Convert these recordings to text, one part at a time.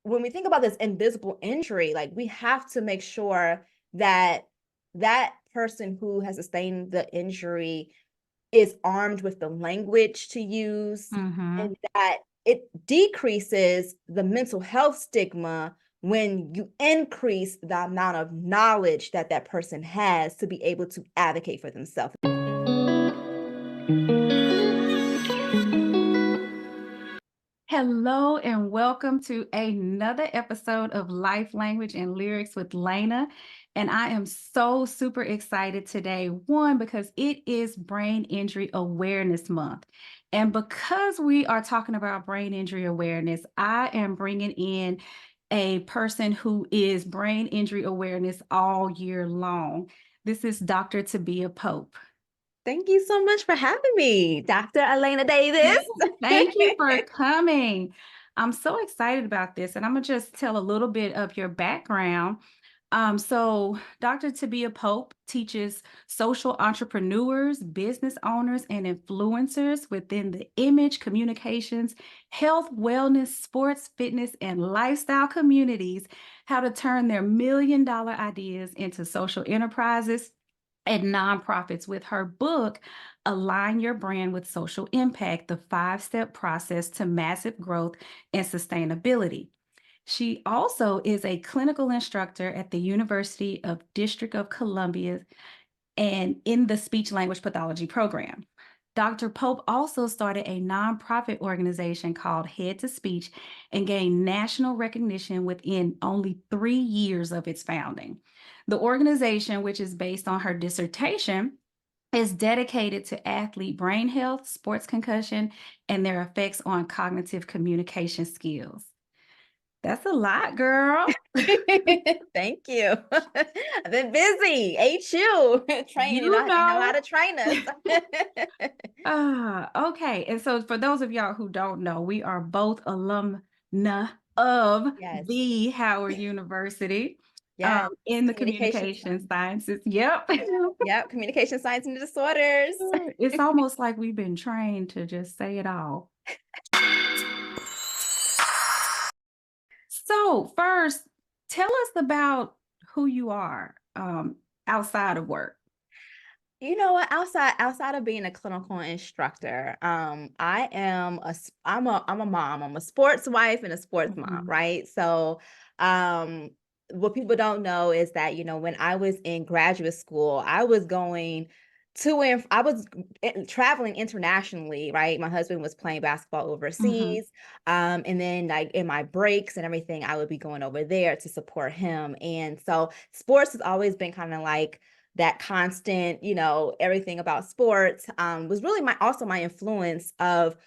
when we think about this invisible injury, like we have to make sure that that person who has sustained the injury is armed with the language to use, Mm-hmm. and that it decreases the mental health stigma when you increase the amount of knowledge that that person has to be able to advocate for themselves. Hello and welcome to another episode of Life, Language, and Lyrics with Laina. And I am so super excited today. One, because it is Brain Injury Awareness Month. And because we are talking about brain injury awareness, I am bringing in a person who is brain injury awareness all year long. This is Dr. Tabia Pope. Thank you so much for having me, Dr. Elena Davis. Thank you for coming. I'm so excited about this, and I'm gonna just tell a little bit of your background. So Dr. Tabia Pope teaches social entrepreneurs, business owners, and influencers within the image, communications, health, wellness, sports, fitness, and lifestyle communities how to turn their $1 million ideas into social enterprises and nonprofits with her book, Align Your Brand with Social Impact, the 5-step process to massive growth and sustainability. She also is a clinical instructor at the University of District of Columbia and in the speech language pathology program. Dr. Pope also started a nonprofit organization called Head to Speech and gained national recognition within only 3 years of its founding. The organization, which is based on her dissertation, is dedicated to athlete brain health, sports concussion, and their effects on cognitive communication skills. That's a lot, girl. Thank you. I've been busy. HU training. You They know how know. to train us. Okay. And so for those of y'all who don't know, we are both alumna of Yes. the Howard University Yes. in the Communication communication science. sciences. Yep. Yep. Communication science and disorders. It's almost like we've been trained to just say it all. So first, tell us about who you are outside of work. You know what? Outside of being a clinical instructor, I'm a mom. I'm a sports wife and a sports mom, Mhm. right? So, um, what people don't know is that, when I was in graduate school, I was going I was traveling internationally, right? My husband was playing basketball Mhm. overseas. And then like in my breaks and everything, I would be going over there to support him. And so sports has always been kind of like that constant, everything about sports, was really my influence of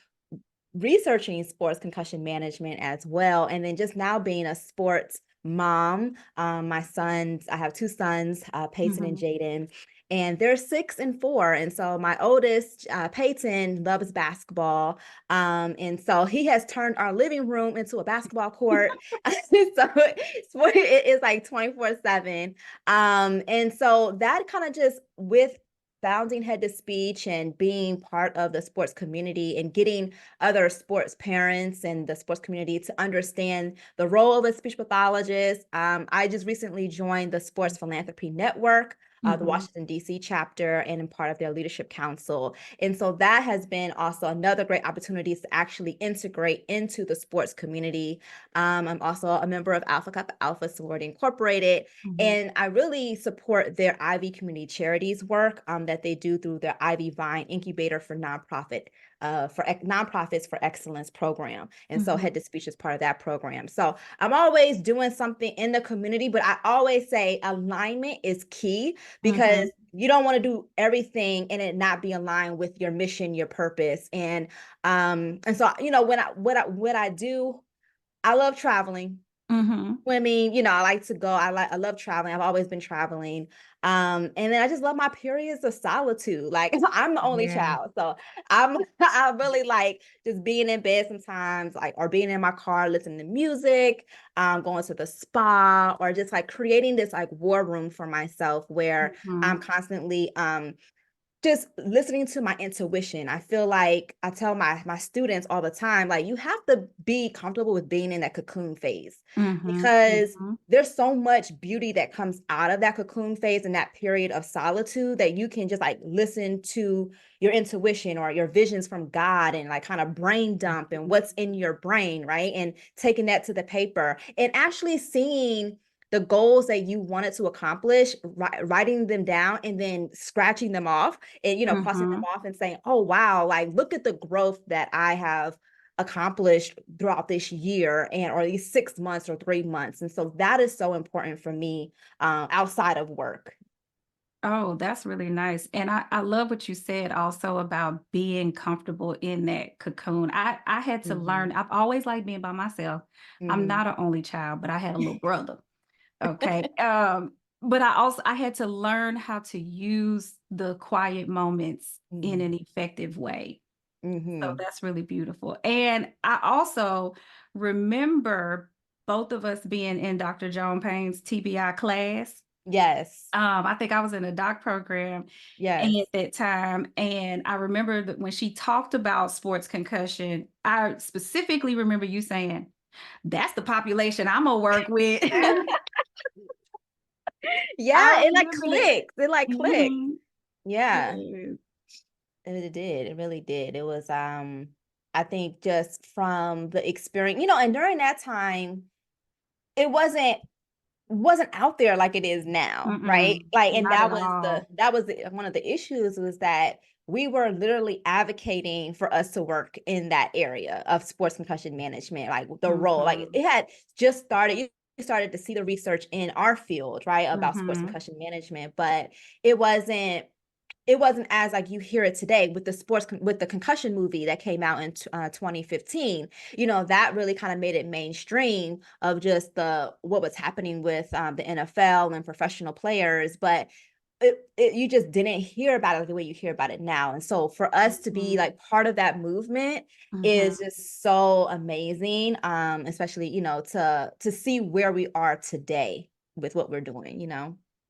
researching sports concussion management as well. And then just now being a sports mom, I have two sons, Peyton and Mhm. Jaden, and they're 6 and 4. And so my oldest, Peyton, loves basketball. And so he has turned our living room into a basketball court. So it is like 24/7. And so that kind of just with founding Head to Speech and being part of the sports community and getting other sports parents and the sports community to understand the role of a speech pathologist. I just recently joined the Sports Philanthropy Network, the Mhm. Washington, D.C. chapter, and I'm part of their leadership council. And so that has been also another great opportunity to actually integrate into the sports community. I'm also a member of Alpha Kappa Alpha Sorority Incorporated, Mhm. and I really support their Ivy Community Charities work that they do through their Ivy Vine Incubator for nonprofits for excellence program. And so Mhm. Head to Speech is part of that program. So I'm always doing something in the community, but I always say alignment is key because Mhm. you don't want to do everything and it not be aligned with your mission, your purpose. And so what I do, I love traveling. Mhm. Swimming, I like to go. I love traveling. I've always been traveling. And then I just love my periods of solitude. Like I'm the only Yeah. child. So I really like just being in bed sometimes, like or being in my car, listening to music, going to the spa, or just like creating this like war room for myself where I'm Mhm. constantly just listening to my intuition. I feel like I tell my students all the time, like, you have to be comfortable with being in that cocoon phase, Mhm, because mhm, there's so much beauty that comes out of that cocoon phase and that period of solitude, that you can just like listen to your intuition or your visions from God, and like kind of brain dump and mhm, what's in your brain, right? And taking that to the paper and actually seeing the goals that you wanted to accomplish, writing them down and then scratching them off, and crossing them mhm. off and saying, oh wow, like look at the growth that I have accomplished throughout this year, and or these 6 months or 3 months. And so that is so important for me, outside of work. Oh, that's really nice. And I love what you said also about being comfortable in that cocoon. I had to learn, Hmm. I've always liked being by myself. I'm Hmm. not an only child, but I had a little brother. Okay. But I had to learn how to use the quiet moments in an effective way. So Hmm. that's really beautiful. And I also remember both of us being in Dr. Joan Payne's TBI class. Yes. I think I was in a doc program at Yes. that time, and I remember that when she talked about sports concussion, I specifically remember you saying, "That's the population I'm gonna work with." Yeah, I it like remember that. clicked. It like clicked. Mhm. Yeah. Yes. It did. It really did. It was I think just from the experience, and during that time, it wasn't out there like it is now, right? Mm-mm. Like, and Not at all. one of the issues, was that we were literally advocating for us to work in that area of sports concussion management, like the role. Like Mhm. it had just started. You started to see the research in our field, right, about sports Mhm. concussion management, but it wasn't it wasn't as like you hear it today with with the concussion movie that came out in 2015. That really kind of made it mainstream of just the what was happening with the NFL and professional players, but you just didn't hear about it the way you hear about it now. And so for us to be Mhm. like part of that movement Mhm. is just so amazing, especially to see where we are today with what we're doing.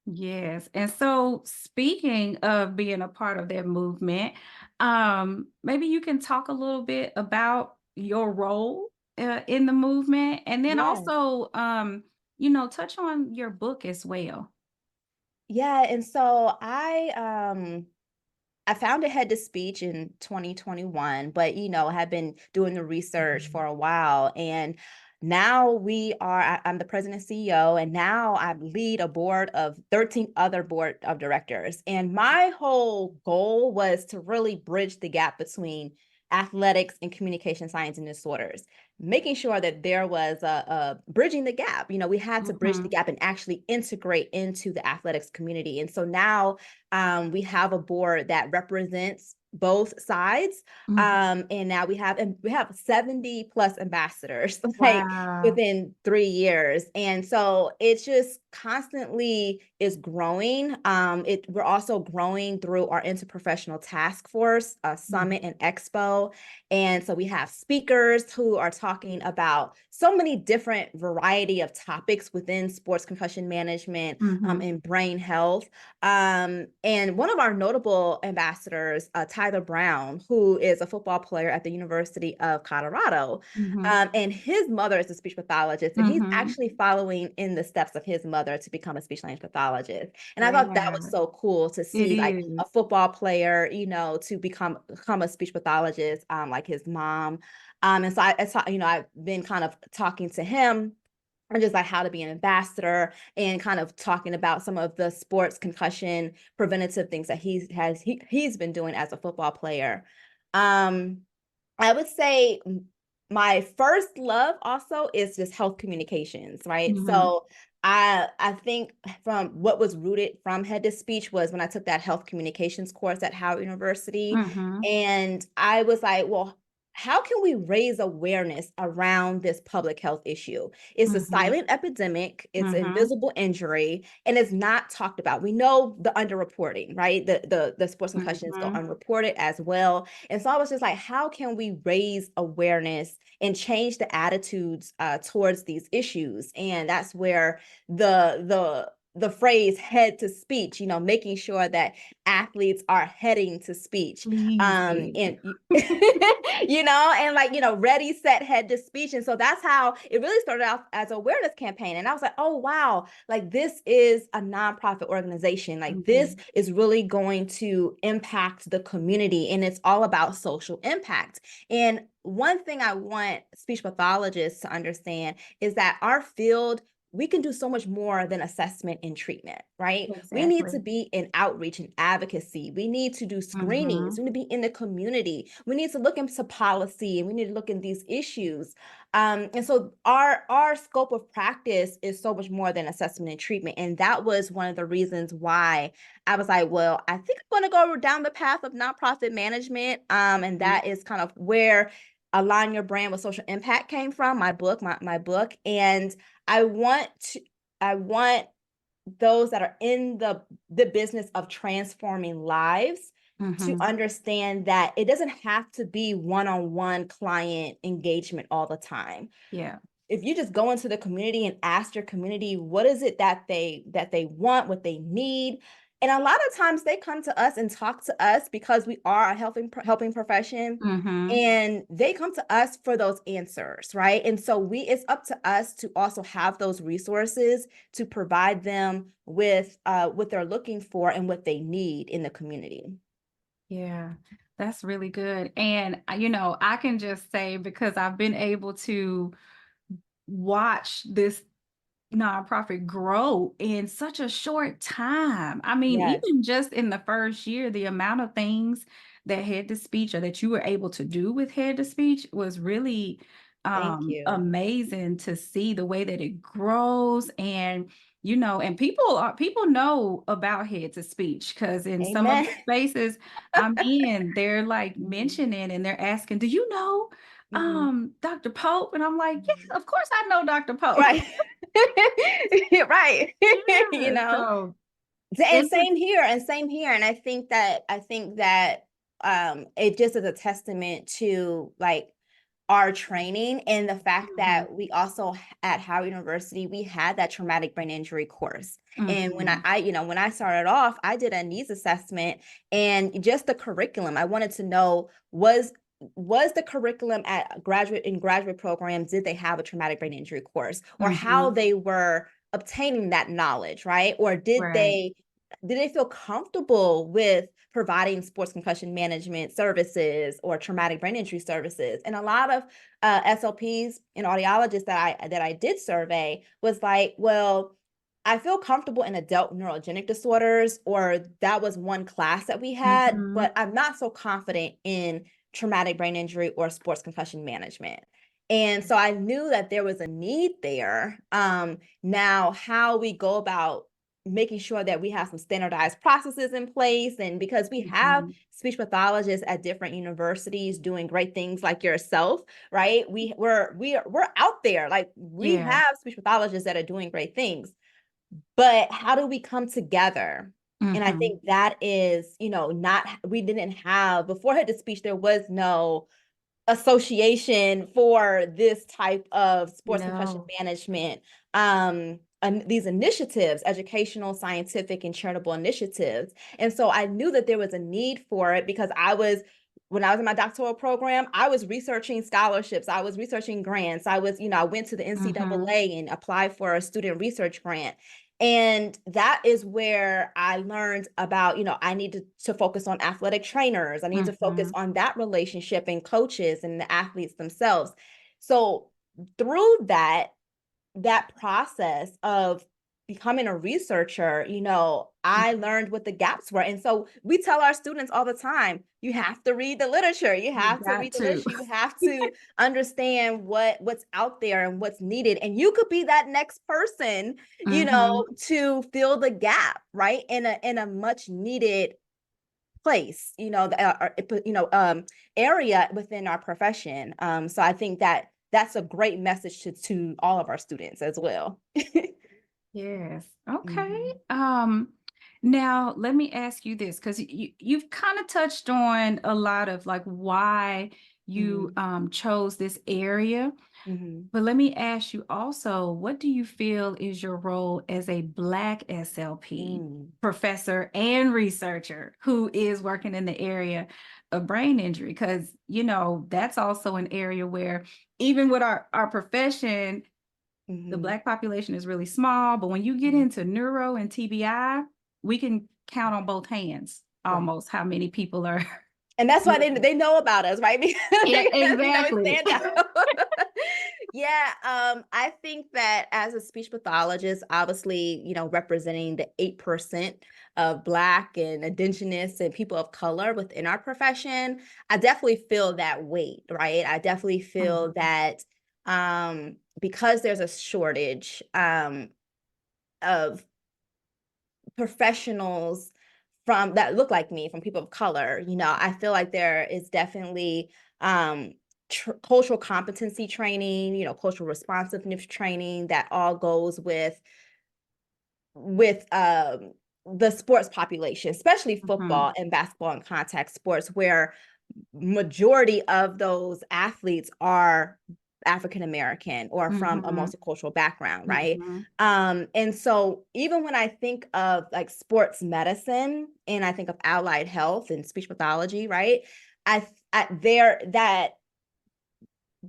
Yes. And so speaking of being a part of that movement, maybe you can talk a little bit about your role in the movement, and then Yeah. also touch on your book as well. Yeah, and so I founded Head to Speech in 2021, but have been doing the research for a while. And now I'm the president and CEO, and now I lead a board of 13 other board of directors. And my whole goal was to really bridge the gap between athletics and communication science and disorders, making sure that there was a bridging the gap. We had to bridge the Mhm. gap and actually integrate into the athletics community. And so now we have a board that represents both sides. Mhm. And now we have 70 plus ambassadors like Wow. within 3 years. And so it's just constantly is growing. We're also growing through our interprofessional task force, summit Mhm. and expo. And so we have speakers who are talking about so many different variety of topics within sports concussion management, Mhm. and brain health. And one of our notable ambassadors, Tyler Brown, who is a football player at the University of Colorado, Mhm. and his mother is a speech pathologist, and he's Mhm. actually following in the steps of his mother to become a speech language pathologist. And I thought that was Wow. so cool to It see, like is. a football player, to become a speech pathologist, like his mom. And so I've been kind of talking to him and just like how to be an ambassador, and kind of talking about some of the sports concussion preventative things that he's been doing as a football player. Um, I would say my first love also is just health communications, right? Mhm. So I think from what was rooted from Head to Speech was when I took that health communications course at Howard University. Mhm. And I was like, well, how can we raise awareness around this public health issue? It's a Mhm. silent epidemic, it's Mhm. invisible injury, and it's not talked about. We know the underreporting, right? The sports concussions go Mhm. unreported as well. And so I was just like, how can we raise awareness and change the attitudes towards these issues? And that's where the the phrase head to speech, making sure that athletes are heading to speech. Please do. And and like, ready, set, head to speech. And so that's how it really started out as an awareness campaign. And I was like, oh, wow, like this is a nonprofit organization. Like this Mhm. is really going to impact the community. And it's all about social impact. And one thing I want speech pathologists to understand is that our field, we can do so much more than assessment and treatment, right? We need to Exactly. be in outreach and advocacy. We need to do screenings. Mhm. We need to be in the community. We need to look into policy, and we need to look in these issues. And so our scope of practice is so much more than assessment and treatment. And that was one of the reasons why I was like, well, I think I'm going to go down the path of nonprofit management. And Mhm. that is kind of where Align Your Brand with Social Impact came from, my book, my book. And I want to, I want those that are in the business of transforming lives to Mhm. understand that it doesn't have to be one-on-one client engagement all the time. Yeah. If you just go into the community and ask your community what is it that they want, what they need, and a lot of times they come to us and talk to us because we are a helping profession, Mhm. and they come to us for those answers, right? And so it's up to us to also have those resources to provide them with what they're looking for and what they need in the community. Yeah. That's really good. And I can just say, because I've been able to watch this nonprofit grow in such a short time. I mean, Yes, even just in the first year, the amount of things that Head to Speech, or that you were able to do with Head to Speech, was really thank you. amazing to see the way that it grows. And and people know about Head to Speech, because in some of Amen. the spaces I'm in, they're like Mhm, mentioning, and they're asking, do you know mhm, Dr. Pope? And I'm like, mhm. yeah, of course I know Dr. Pope. Right. Right. You Yeah, know, so and it just same here. And I think that it just is a testament to like our training and the fact mhm, that we also at Howard University, we had that traumatic brain injury course. And when mhm, when I started off, I did a needs assessment, and just the curriculum. I wanted to know, was the curriculum at graduate programs, did they have a traumatic brain injury course, or how mhm, they were obtaining that knowledge, right? Or right, did they feel comfortable with providing sports concussion management services or traumatic brain injury services? And a lot of SLPs and audiologists that I did survey was like, well, I feel comfortable in adult neurogenic disorders, or that was one class that we had, mhm, but I'm not so confident in traumatic brain injury or sports concussion management. And so I knew that there was a need there. Now, how we go about making sure that we have some standardized processes in place, and because we have mhm, speech pathologists at different universities doing great things like yourself, right? We're out there, like we yeah, have speech pathologists that are doing great things, but how do we come together? And I mhm, think that is, not, we didn't have, before Head to Speech, there was no association for this type of sports concussion no, management. And these initiatives, educational, scientific, and charitable initiatives. And so I knew that there was a need for it, because when I was in my doctoral program, I was researching scholarships, I was researching grants, I went to the mhm, NCAA and applied for a student research grant. And that is where I learned about, I need to focus on athletic trainers. I need to focus mhm, on that relationship and coaches and the athletes themselves. So through that process of becoming a researcher, I mhm, learned what the gaps were. And so we tell our students all the time, you have to read the literature. You you have to got read the to. literature. You have to understand what's out there and what's needed. And you could be that next person, Mhm, to fill the gap, right? In a much needed place, area within our profession. So I think that that's a great message to all of our students as well. yes, okay, Mhm. now let me ask you this, because you've kind of touched on a lot of like why you Mm-hmm. chose this area. Mm-hmm. But let me ask you also, what do you feel is your role as a Black SLP Mm. professor and researcher who is working in the area of brain injury? Because, that's also an area where even with our profession, the Mm-hmm. Black population is really small. But when you get into neuro and TBI, we can count on both hands Right. almost how many people are. And that's why they know about us, right? Yeah, Because we exactly. stand out. Yeah, I think that as a speech pathologist, obviously, representing the 8% of Black and Indigenous and people of color within our profession, I definitely feel that weight, right? I definitely feel Mhm, that because there's a shortage of professionals from that look like me, from people of color, I feel like there is definitely um cultural competency training, cultural responsiveness training that all goes with the sports population, especially mhm, football and basketball and contact sports, where majority of those athletes are African American or from a mhm, multicultural background, right? mhm, And so even when I think of like sports medicine and I think of allied health and speech pathology, right? I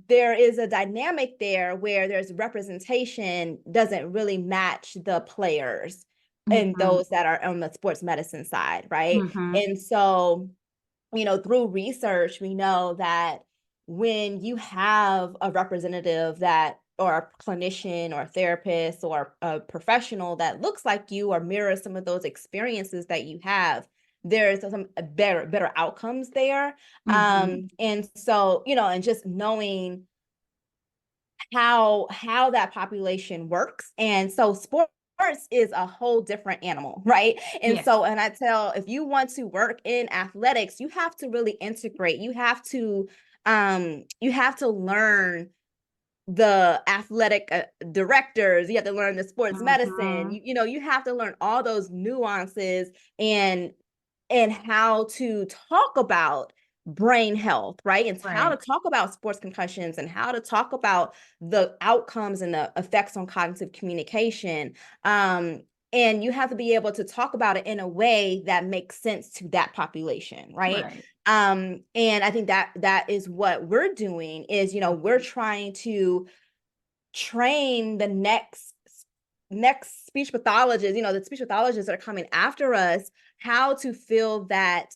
there is a dynamic there where there's representation doesn't really match the players and mhm, those that are on the sports medicine side, right? mhm, And so through research, we know that when you have a representative that, or a clinician or a therapist or a professional that looks like you or mirrors some of those experiences that you have, there's some better outcomes there. mhm. And so, and just knowing how that population works. And so sports is a whole different animal, right? And Yes. so, and I tell, if you want to work in athletics, you have to really integrate. You have to learn the athletic directors. You have to learn the sports medicine. Mhm. You have to learn all those nuances and how to talk about brain health, right? And how to Right. talk about sports concussions and how to talk about the outcomes and the effects on cognitive communication. And you have to be able to talk about it in a way that makes sense to that population, right? Right. And I think that is what we're doing is, we're trying to train the next speech pathologists, the speech pathologists that are coming after us, how to fill that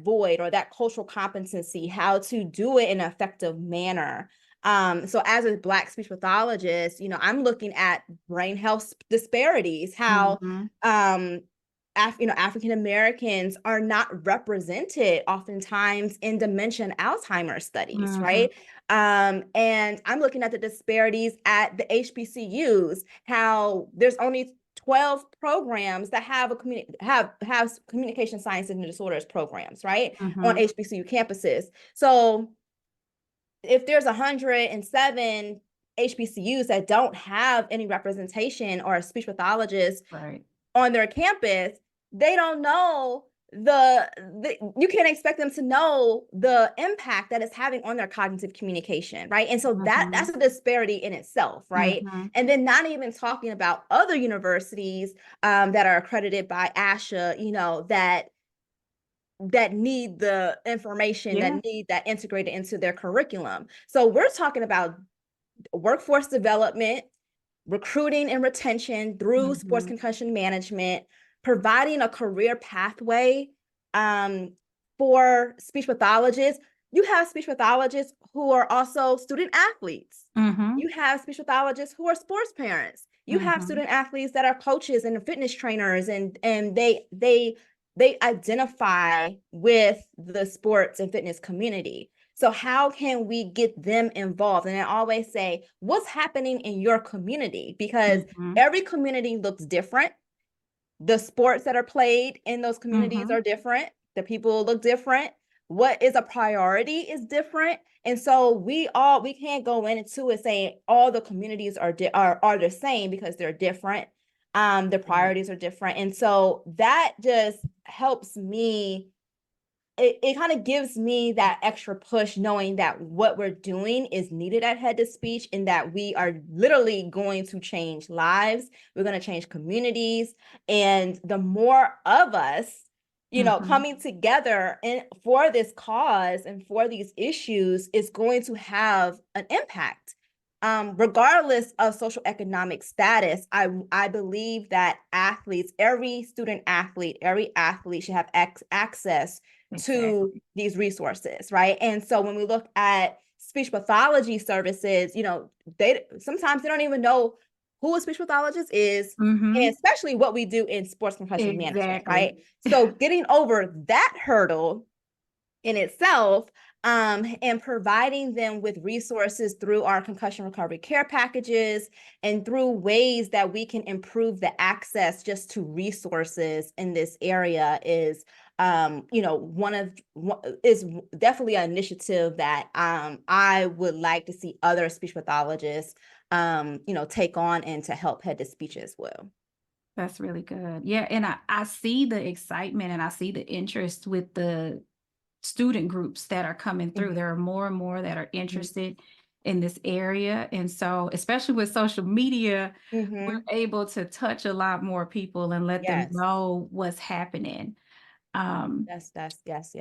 void or that cultural competency, how to do it in an effective manner. So as a Black speech pathologist, I'm looking at brain health disparities, how Mhm. um African Americans are not represented oftentimes in dementia and Alzheimer's studies, Mhm. right? And I'm looking at the disparities at the HBCUs, how there's only 12 programs that have have communication sciences and disorders programs, right? On Mhm. HBCU campuses. So if there's 107 HBCUs that don't have any representation or a speech pathologist Right. on their campus, they don't know you can't expect them to know the impact that it's having on their cognitive communication, right? And so that's Mhm. a disparity in itself, right? Mhm. And then not even talking about other universities that are accredited by ASHA, that need the information, that Yeah. need that integrated into their curriculum. So we're talking about workforce development, recruiting and retention through sports Mhm. concussion management, providing a career pathway um, for speech pathologists. You have speech pathologists who are also student athletes. Mhm. You have speech pathologists who are sports parents. You have Mhm. student athletes that are coaches and fitness trainers, and they identify with the sports and fitness community. So how can we get them involved? And I always say, what's happening in your community? Because Mhm. every community looks different. The sports that are played in those communities Mhm. are different. The people look different. What is a priority is different. And so we can't go into it saying all the communities are the same because they're different. The Right. priorities are different. And so that just helps me it kind of gives me that extra push knowing that what we're doing is needed at Head to Speech and that we are literally going to change lives. We're going to change communities. And the more of us, Mhm. coming together and for this cause and for these issues is going to have an impact. Regardless of social economic status, I believe that athletes, every student athlete, every athlete should have access to Exactly. these resources, right? And so when we look at speech pathology services, they sometimes they don't even know who a speech pathologist is, and Mhm. especially what we do in sports concussion management, Exactly. right? So getting over that hurdle in itself, and providing them with resources through our concussion recovery care packages and through ways that we can improve the access just to resources in this area is is definitely an initiative that I would like to see other speech pathologists take on and to help Head to Speech as well. That's really good. Yeah, and I see the excitement and I see the interest with the student groups that are coming through. Mhm, There are more and more that are mhm, interested in this area. And so, especially with social media, we're mhm. able to touch a lot more people and let them Yes. know what's happening. Um, Yes.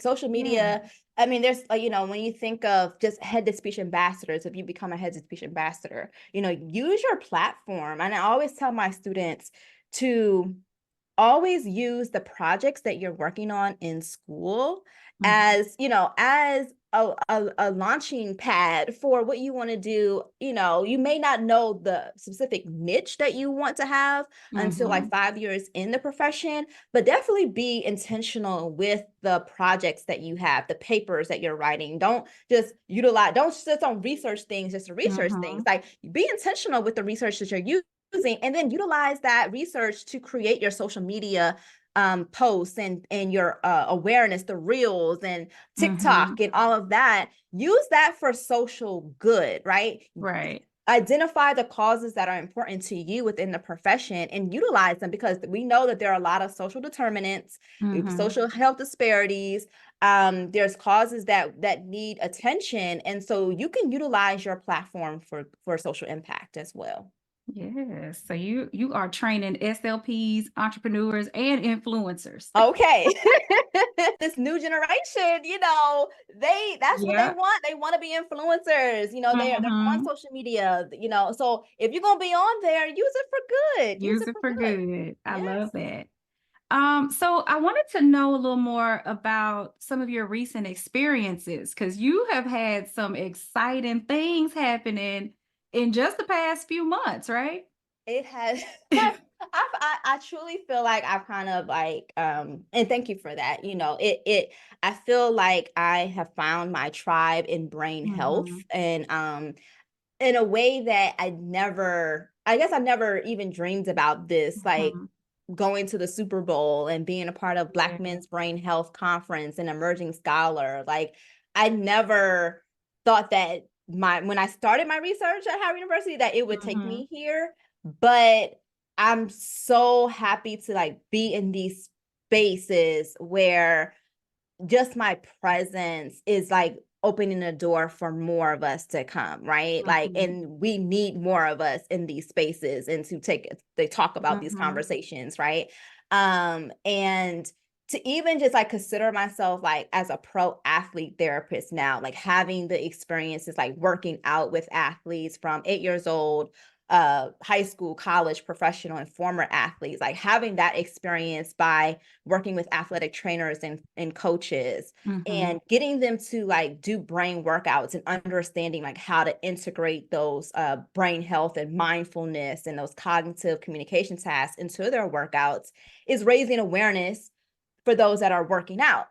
Social yeah. media. I mean, there's when you think of just Head to Speech ambassadors, if you become a Head to Speech ambassador, use your platform. And I always tell my students to always use the projects that you're working on in school Mhm, as as a launching pad for what you want to do. You may not know the specific niche that you want to have until like mhm, 5 years in the profession, but definitely be intentional with the projects that you have, the papers that you're writing. Don't just don't research things just to research things. mhm, Like, be intentional with the research that you're using, and then utilize that research to create your social media posts and your awareness, the reels and TikTok mhm. and all of that. Use that for social good, right? Right. Identify the causes that are important to you within the profession and utilize them, because we know that there are a lot of social determinants, Mhm. social health disparities. There's causes that need attention, and so you can utilize your platform for social impact as well. Yes. So you are training SLPs, entrepreneurs, and influencers. Okay. This new generation, that's what they Yeah. want. They want to be influencers. They're on Mhm. social media, So if you're gonna be on there, use it for good. Use Use it it for for good. good. I Yes. love that. So I wanted to know a little more about some of your recent experiences because you have had some exciting things happening in just the past few months, right? It has I truly feel like I've kind of like and thank you for that. I feel like I have found my tribe in brain health, Mhm, and in a way that I guess I never even dreamed about this, like mhm. going to the Super Bowl and being a part of Black Yeah. Men's Brain Health Conference and emerging scholar. Like, I never thought that when I started my research at Howard University that it would take Mhm, me here, but I'm so happy to like be in these spaces where just my presence is like opening the door for more of us to come, right? Like, mhm, and we need more of us in these spaces and to they talk about these mhm, conversations, right? And to even just like consider myself like as a pro athlete therapist now, like having the experiences like working out with athletes from 8 years old, high school, college, professional, and former athletes, like having that experience by working with athletic trainers and coaches mhm, and getting them to like do brain workouts and understanding like how to integrate those brain health and mindfulness and those cognitive communication tasks into their workouts is raising awareness for those that are working out.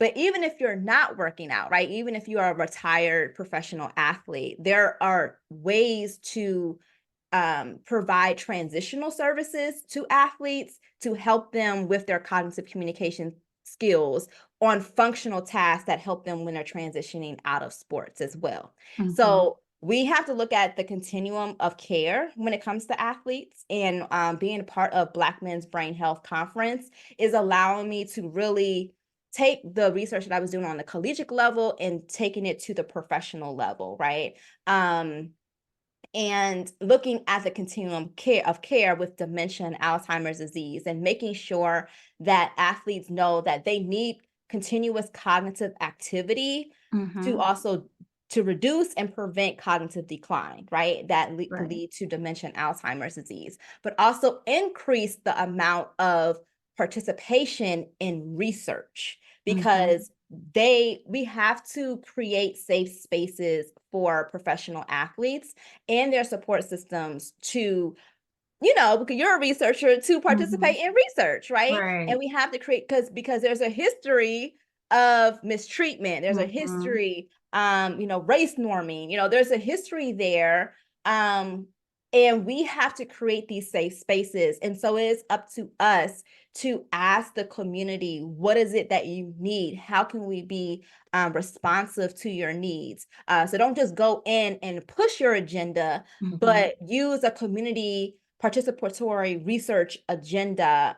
But even if you're not working out, right? Even if you are a retired professional athlete, there are ways to provide transitional services to athletes to help them with their cognitive communication skills on functional tasks that help them when they're transitioning out of sports as well. mhm, So we have to look at the continuum of care when it comes to athletes, and being a part of Black Men's Brain Health Conference is allowing me to really take the research that I was doing on the collegiate level and taking it to the professional level, right? And looking at the continuum of care with dementia and Alzheimer's disease, and making sure that athletes know that they need continuous cognitive activity to also to reduce and prevent cognitive decline, right? That could Right. lead to dementia and Alzheimer's disease, but also increase the amount of participation in research, because we have to create safe spaces for professional athletes and their support systems to, because you're a researcher, to participate in research, right? And Right. we have to create, because there's a history of mistreatment. There's a Mhm. history, race norming, there's a history there. And we have to create these safe spaces. And so it is up to us to ask the community, what is it that you need? How can we be responsive to your needs? So don't just go in and push your agenda, Mhm. but use a community participatory research agenda,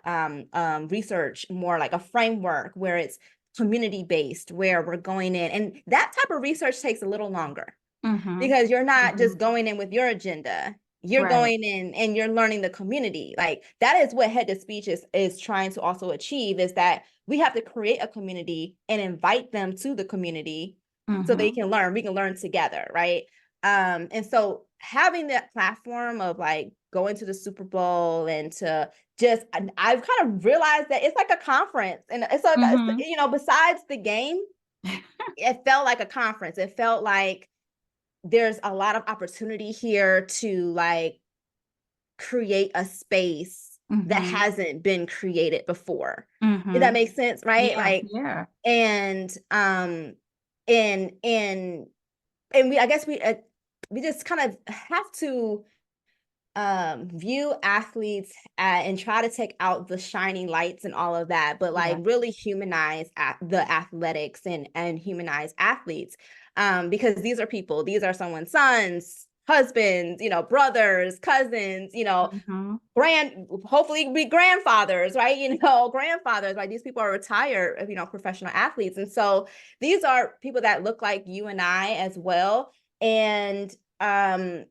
research more like a framework where it's community based, where we're going in. And that type of research takes a little longer, Mhm. because you're not just Mhm. going in with your agenda. You're Right. going in and you're learning the community. Like, that is what head to speech is trying to also achieve, is that we have to create a community and invite them to the community so they Mhm. can learn. We can learn together, right? And so having that platform of like going to the Super Bowl and to just, I've kind of realized that it's like a conference, and it's like, Mhm. besides the game, it felt like a conference. It felt like there's a lot of opportunity here to like create a space that Mhm. hasn't been created before. If that Mhm. makes sense, right? Yeah, Like, yeah. and and and and we, I guess we just kind of have to view athletes and try to take out the shining lights and all of that, but like Yeah. really humanize the athletics and humanize athletes, because these are people. These are someone's sons, husbands, brothers, cousins, Mhm. hopefully be grandfathers, right? Grandfathers. Like, these people are retired, professional athletes, and so these are people that look like you and I as well. And um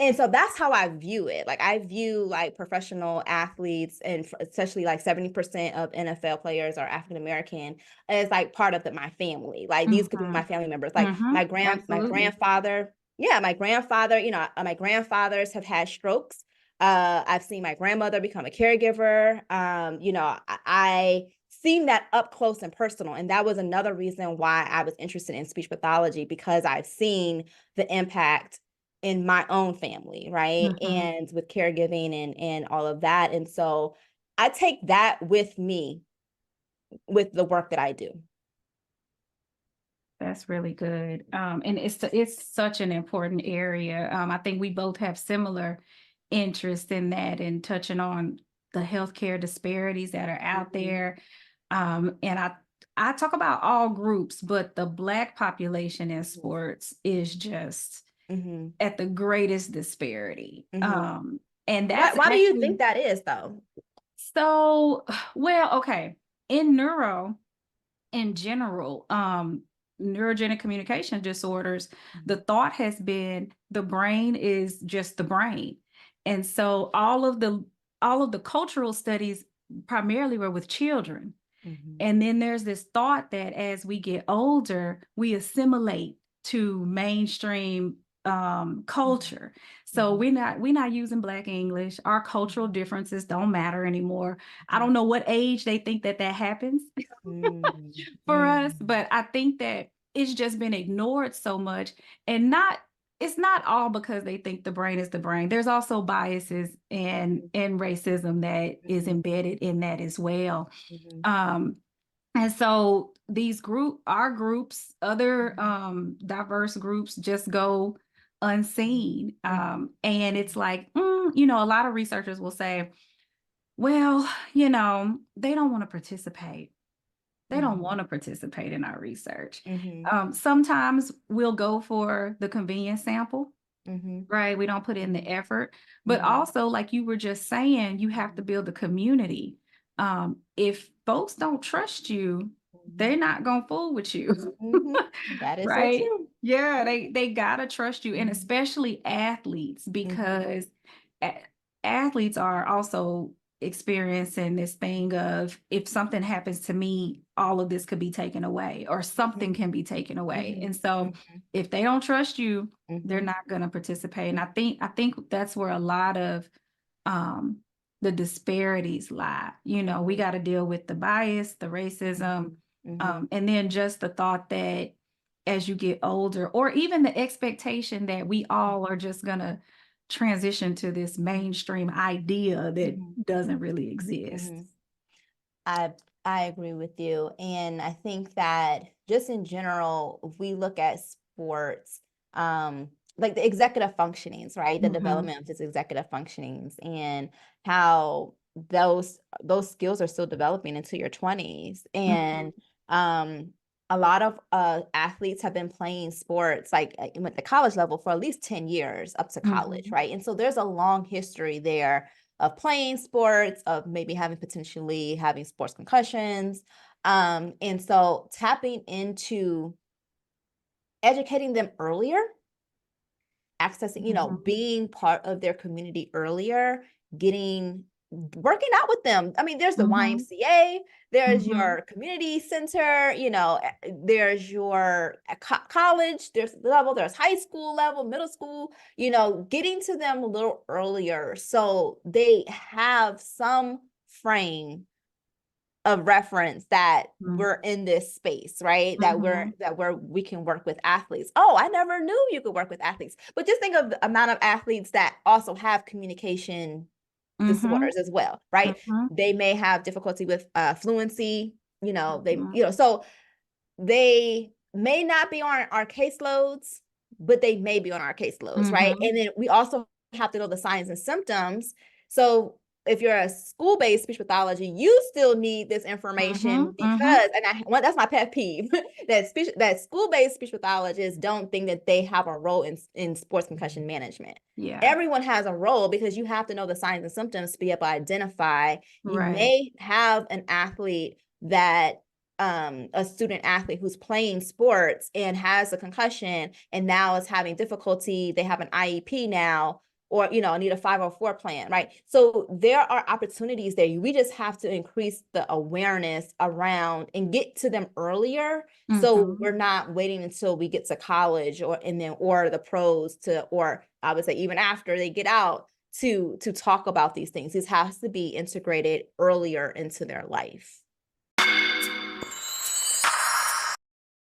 and so that's how I view it. Like, I view like professional athletes, and especially like 70% of NFL players are African American, as like part of my family. Like, these could be my Mhm. family members. Like Mhm. my Absolutely. grandfather. Yeah, my grandfather. My grandfathers have had strokes. I've seen my grandmother become a caregiver. I seen that up close and personal, and that was another reason why I was interested in speech pathology, because I've seen the impact in my own family, right? Mhm. And with caregiving and all of that. And so I take that with me with the work that I do. That's really good. And it's such an important area. I think we both have similar interest in that and touching on the healthcare disparities that are out Mhm, there. And I talk about all groups, but the Black population in mhm, sports is just mhm, at the greatest disparity. mhm. And Why that's why do you think actually that is though? so well, okay. In neuro, in general, neurogenic communication disorders, the Mhm, thought has been the brain is just the brain. And so all of the cultural studies primarily were with children. mhm, And then there's this thought that as we get older, we assimilate to mainstream mhm, culture. So mhm, we're not using Black English. Our cultural mhm, differences don't matter anymore. I mhm, don't know what age they think that happens mm, for us, mm, but I think that it's just been ignored so much, and not it's not all because they think the brain is the brain. There's also biases mhm, and racism that is mhm, embedded in that as well. mhm, Um, and so our groups, other mhm, diverse groups just go unseen. mhm, And it's mhm, like, a lot of researchers will say, well, they don't want to participate. They don't mhm, want to participate in our research. mhm, Sometimes we'll go for the convenience sample, mhm, right? We don't put in the mhm, effort. But mhm, also, like you were just saying, you have to mhm, build a community. If folks don't trust you, they're not gonna fool with you. Mhm. That is so Right? true. Yeah, they gotta trust you, and Mhm. especially athletes, Mhm. because a athletes are also experiencing this thing of, if something happens to me, all of this could be taken away, or something Mhm. can be taken away. Mhm. And so Mhm. if they don't trust you, they're Mhm. not gonna participate. And I think that's where a lot of um the disparities lie. We Mhm. got to deal with the bias, the racism, Mhm. Mhm. and then just the thought that as you get older, or even the expectation that we all are just going to transition to this mainstream idea that Mhm. doesn't really exist. Mhm. I I agree with you. And I think that just in general, if we look at sports, like the executive functionings, right? The Hmm. development of this executive functionings and how those skills are still developing into your 20s. Hmm. And um a lot of athletes have been playing sports like at the college level for at least 10 years up to college, Hmm. right? And so there's a long history there of playing sports, of maybe potentially having sports concussions. And so tapping into educating them earlier, accessing, Hmm. being part of their community earlier, getting working out with them. I mean, there's the Hmm. YMCA, there's Hmm. your community center, there's your college, there's level, there's high school level, middle school, getting to them a little earlier so they have some frame of reference that we're in this space, right? Hmm. We can work with athletes. Oh, I never knew you could work with athletes. But just think of the amount of athletes that also have communication Hmm. disorders as well, right? Hmm. They may have difficulty with fluency, Hmm. so they may not be on our caseloads, but they may be on our caseloads, right? Hmm. And then we also have to know the signs and symptoms. So if you're a school-based speech pathology, you still need this information Hmm. Hmm. because, and that's my pet peeve, that school-based speech pathologists don't think that they have a role in sports concussion management. Yeah. Everyone has a role because you have to know the signs and symptoms to be able to identify. You Right. may have an athlete that a student athlete who's playing sports and has a concussion and now is having difficulty, they have an IEP now, or need a 504 plan, right? So there are opportunities there. We just have to increase the awareness around and get to them earlier, so Hmm. we're not waiting until we get to college or the pros or I would say even after they get out to talk about these things. This has to be integrated earlier into their life.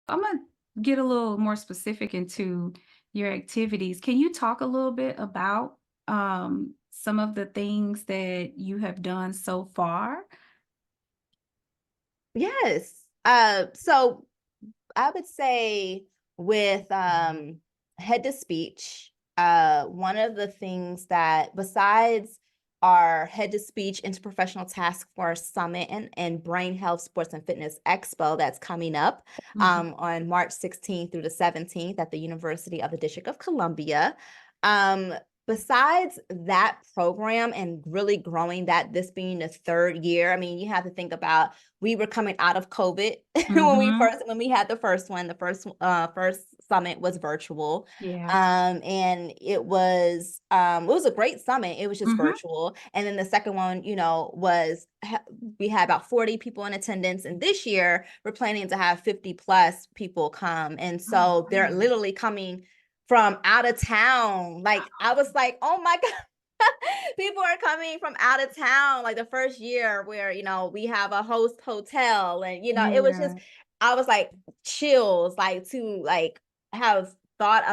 I'm gonna get a little more specific into your activities. Can you talk a little bit about some of the things that you have done so far? Yes. So I would say with head to speech, one of the things that besides our head to speech interprofessional task force summit and brain health sports and fitness expo that's coming up Mhm. on March 16th through the 17th at the University of the District of Columbia. Um, Besides that program and really growing that, this being the third year, I mean, you have to think about, we were coming out of COVID Mhm. when we had the first one. The first summit was virtual. Yeah. And it was a great summit. It was just Mhm. virtual. And then the second one, we had about 40 people in attendance. And this year we're planning to have 50 plus people come. And Oh, so they're wow. literally coming from out of town. Like I was like, oh my God. People are coming from out of town, like the first year where we have a host hotel, and it was just, Yeah. I was like chills, like to like have thought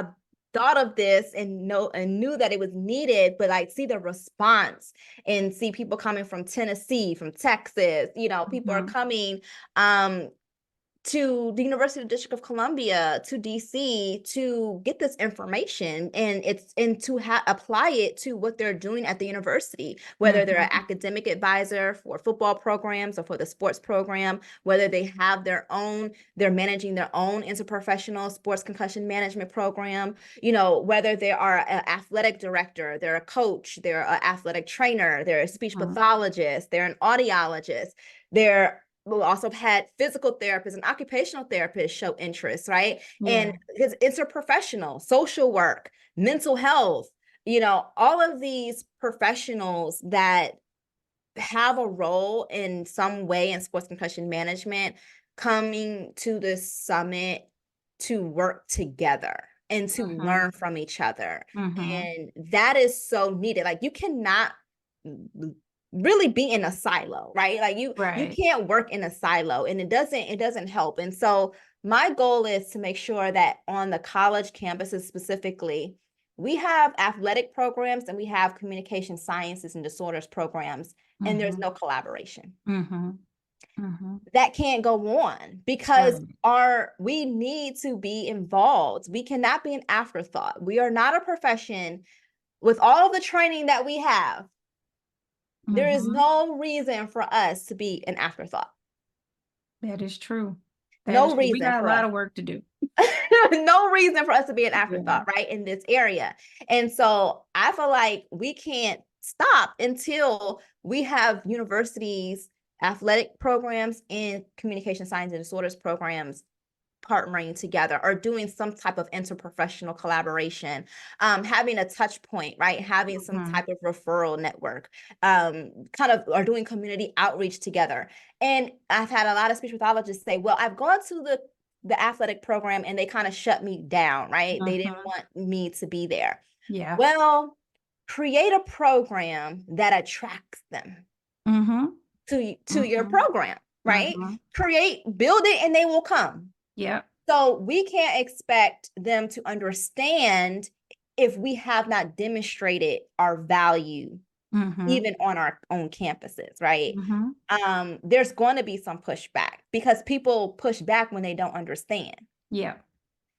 of this and knew that it was needed, but like see the response and see people coming from Tennessee, from Texas, people are Mhm. coming um to the University of the District of Columbia, to DC, to get this information, and to apply it to what they're doing at the university, whether they're an Mhm. academic advisor for football programs or for the sports program, whether they're managing their own interprofessional sports concussion management program, whether they are an athletic director, they're a coach, they're an athletic trainer, they're a speech Mhm. pathologist, they're an audiologist, they're we also had physical therapists and occupational therapists show interest, right? Yeah. And his interprofessional, social work, mental health, all of these professionals that have a role in some way in sports concussion management coming to this summit to work together and to Mhm. learn from each other. Mhm. And that is so needed. Like you cannot really be in a silo, right? Like you Right. can't work in a silo and it doesn't help. And so my goal is to make sure that on the college campuses specifically, we have athletic programs and we have communication sciences and disorders programs, and there's Mhm. no collaboration. Mhm. Mhm. That can't go on because Right. we need to be involved. We cannot be an afterthought. We are not a profession with all the training that we have. There is Mhm. no reason for us to be an afterthought. That is true. That is No true. We reason got a for lot us. of work to do. No reason for us to be an Yeah. afterthought, right? In this area. And so I feel like we can't stop until we have universities, athletic programs, and communication science and disorders programs partnering together or doing some type of interprofessional collaboration, having a touch point, right? Having some Mhm. type of referral network, kind of, or doing community outreach together. And I've had a lot of speech pathologists say, well, I've gone to the athletic program and they kind of shut me down, right? They didn't Mhm. want me to be there. Yeah. Well, create a program that attracts them Mhm. to your Mhm. program, right? Mhm. Build it and they will come. Yep. So we can't expect them to understand if we have not demonstrated our value Mhm. even on our own campuses, right? Mhm. There's going to be some pushback because people push back when they don't understand. Yep.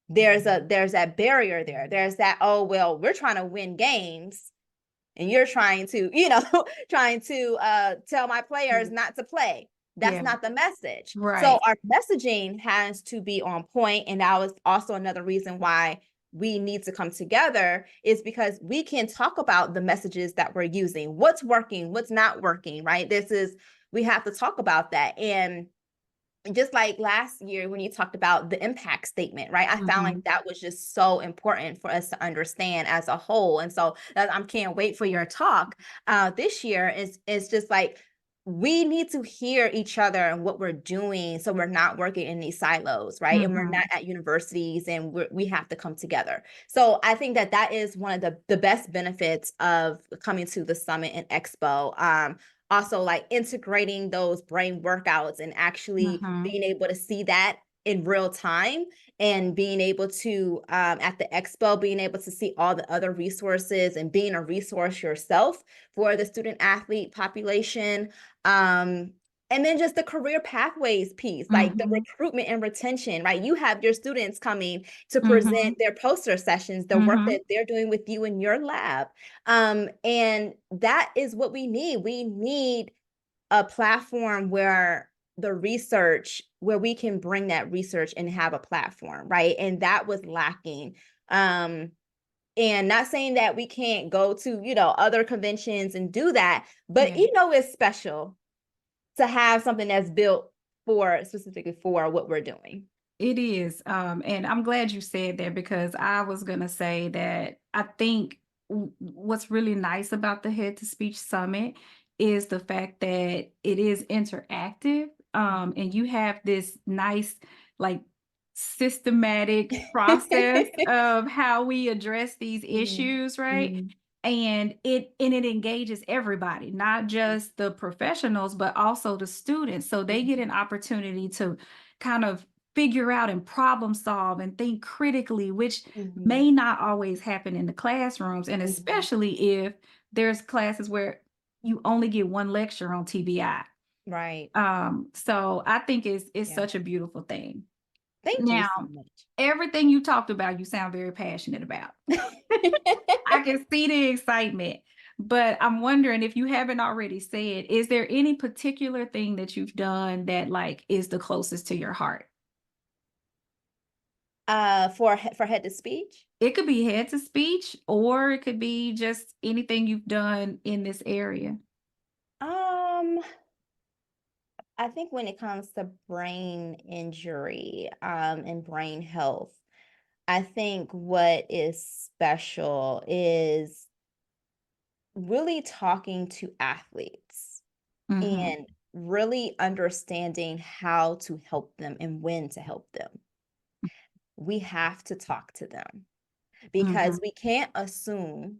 There's that barrier there. There's that, oh well, we're trying to win games and you're trying to, trying to tell my players Mm. not to play. That's Yeah. not the message. So Right. our messaging has to be on point, and that was also another reason why we need to come together, is because we can talk about the messages that we're using, what's working, what's not working, right? We have to talk about that. And just like last year when you talked about the impact statement, right? I found like Mhm. that was just so important for us to understand as a whole. And so I can't wait for your talk this year. Is just like we need to hear each other and what we're doing so we're not working in these silos, right? And we're not Mhm. at universities and we have to come together. So I think that is one of the best benefits of coming to the summit and expo. Also like integrating those brain workouts and actually Mhm. being able to see that in real time, and being able to at the expo being able to see all the other resources and being a resource yourself for the student athlete population, um and then just the career pathways piece, like the Mhm. recruitment and retention, right? You have your students coming to present Mhm. their poster sessions, the work Mhm. that they're doing with you in your lab, and that is what we need. We need a platform where we can bring that research and have a platform, right? And that was lacking. Um, and not saying that we can't go to, other conventions and do that, but Yeah. it's special to have something that's built specifically for what we're doing. It is. And I'm glad you said that because I was going to say that I think what's really nice about the Head to Speech Summit is the fact that it is interactive. And you have this nice, like, systematic process of how we address these Mhm, issues, right? mhm, And it engages everybody, not just the professionals, but also the students. So they get mhm, an opportunity to kind of figure out and problem solve and think critically, which mhm, may not always happen in the classrooms. And mhm. especially if there's classes where you only get one lecture on TBI. Right. So I think it's Yeah. such a beautiful thing. Thank you Now, so much. everything you talked about, you sound very passionate about. I can see the excitement, but I'm wondering if you haven't already said, is there any particular thing that you've done that like is the closest to your heart? For head to speech. It could be head to speech, or it could be just anything you've done in this area. Um, I think when it comes to brain injury, and brain health, I think what is special is really talking to athletes Mhm, and really understanding how to help them and when to help them. We have to talk to them mhm, because we can't assume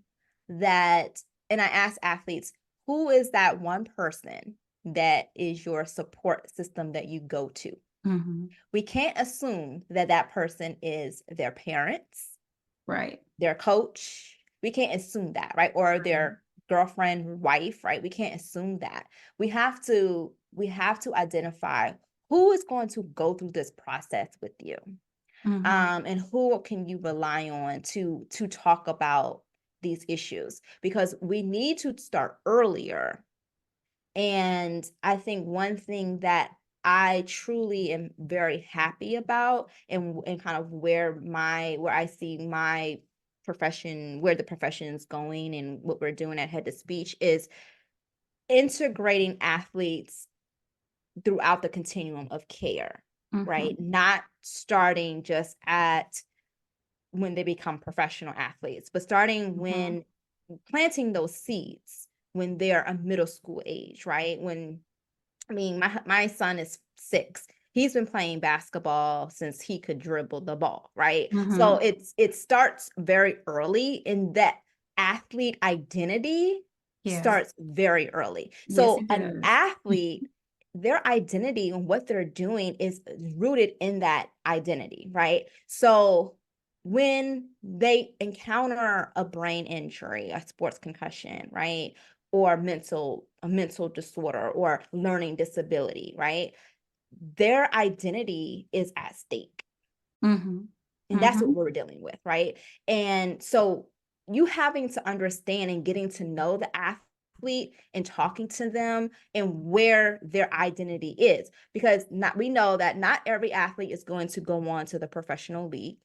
that. And I ask athletes, who is that one person that is your support system that you go to? mhm. We can't assume that that person is their parents, Right, their coach. We can't assume that, right? Or right. their girlfriend, wife, right? We can't assume that. We have to identify who is going to go through this process with you. Mhm, And who can you rely on to talk about these issues, because we need to start earlier. And I think one thing that I truly am very happy about, and kind of where I see my profession, where the profession is going and what we're doing at Head to Speech, is integrating athletes throughout the continuum of care, right? mhm. Not starting just at when they become professional athletes, but starting Mhm, when planting those seeds when they're a middle school age, right? When I mean, my son is 6. He's been playing basketball since he could dribble the ball, right? So mhm. it starts very early, and that athlete identity Yes. starts very early. Yes, So it an does. athlete, their identity and what they're doing is rooted in that identity, right? So when they encounter a brain injury, a sports concussion, right? Or a mental disorder or learning disability, right? Their identity is at stake. Mhm, And that's what mhm. we're dealing with, right? And so you having to understand and getting to know the athlete and talking to them and where their identity is, because not we know that not every athlete is going to go on to the professional league.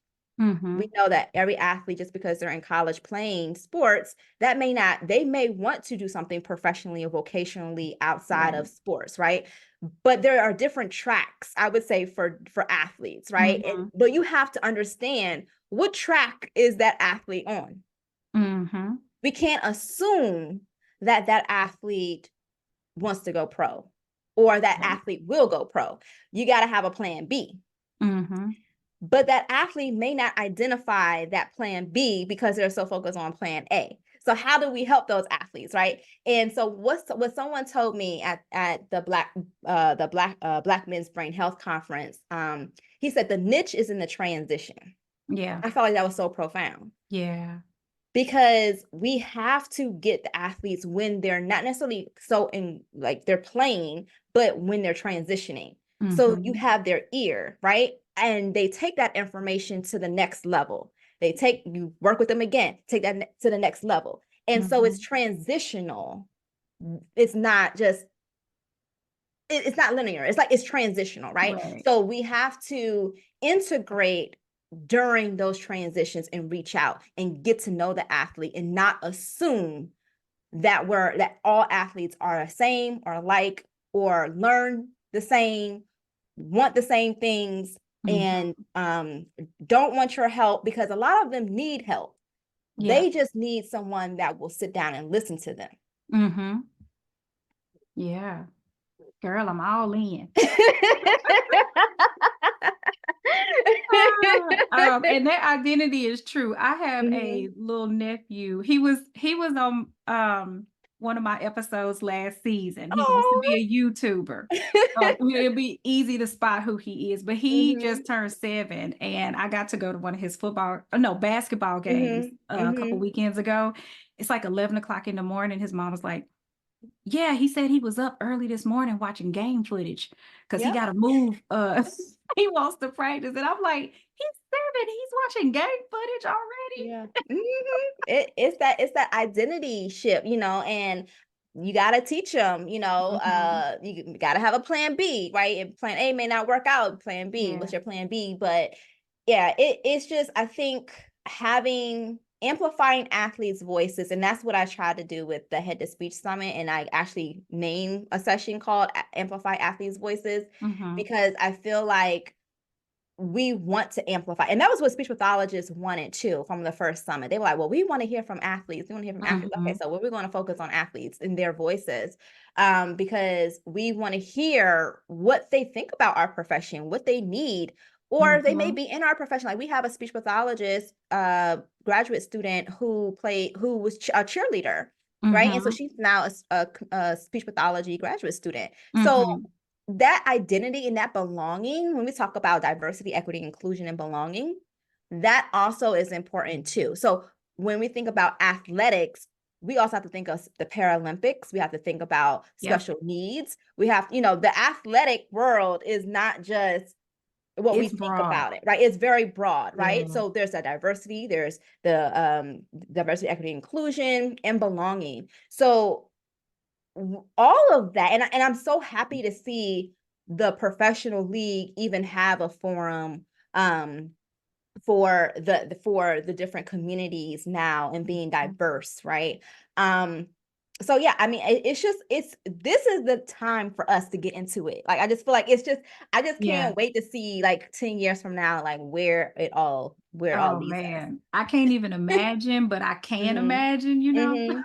We Mhm. know that every athlete, just because they're in college playing sports, that may not, they may want to do something professionally or vocationally outside Right. of sports, right? But there are different tracks, I would say, for athletes, right? Mhm. But you have to understand, what track is that athlete on? Mhm. We can't assume that that athlete wants to go pro or that Right. athlete will go pro. You got to have a plan B. Mhm. But that athlete may not identify that plan B because they're so focused on plan A. So how do we help those athletes, right? And so what someone told me at the Black Men's Brain Health Conference, he said the niche is in the transition. Yeah. I felt like that was so profound, Yeah. because we have to get the athletes when they're not necessarily so in, like they're playing, but when they're transitioning. So you Mhm. have their ear, right? And they take that information to the next level. You work with them again, take that to the next level. And so it's Mhm. transitional. It's not just, it's not linear. It's like it's transitional, right? Right. So we have to integrate during those transitions and reach out and get to know the athlete and not assume that all athletes are the same or alike or learn the same, want the same things, Mhm. and don't want your help, because a lot of them need help. Yeah. They just need someone that will sit down and listen to them. Mhm. Yeah. Girl, I'm all in. And that identity is true. I have a Mhm. little nephew. He was on one of my episodes last season. He wants to be Oh. a YouTuber. So it'll be easy to spot who he is. But he Mhm. just turned 7 and I got to go to one of his basketball games Mhm. a couple Mhm. weekends ago. It's like 11 o'clock in the morning. His mom was like, yeah, he said he was up early this morning watching game footage because he Yep. got to move. He wants to practice, and I'm like, he's 7, he's watching game footage already. Yeah. It's that identity shift, and you got to teach them, Mhm. you got to have a plan B, right? If plan A may not work out, plan B, what's Yeah. your plan B? But yeah, it's just, I think, having amplifying athletes' voices, and that's what I tried to do with the Head to Speech Summit. And I actually named a session called Amplify Athletes' Voices, Mhm. because I feel like we want to amplify. And that was what speech pathologists wanted too from the first summit. They were like, well, we want to hear from athletes. We want to hear from athletes. Okay, Mhm. so we're going to focus on athletes and their voices, because we want to hear what they think about our profession, what they need, or they may Mhm. be in our profession. Like we have a speech pathologist graduate student who was a cheerleader, right? And so Mhm. she's now a speech pathology graduate student. So Mhm. that identity and that belonging, when we talk about diversity, equity, inclusion, and belonging, that also is important too. So when we think about athletics, we also have to think of the Paralympics. We have to think about Yep. special needs. We have, the athletic world is not just what we It's think broad. about it, right? It's very broad, right? Yeah. So there's that diversity, there's the diversity, equity, inclusion, and belonging. So all of that, and I'm so happy to see the professional league even have a forum for the different communities now and being Mhm. diverse, right? um so yeah, I mean, it's just, it's this is the time for us to get into it. Like I just feel like it's just, I just Yeah. can't wait to see like 10 years from now, like where it all Oh, leads man. I can't even us. imagine, but I can Hmm. imagine, you know? Hmm.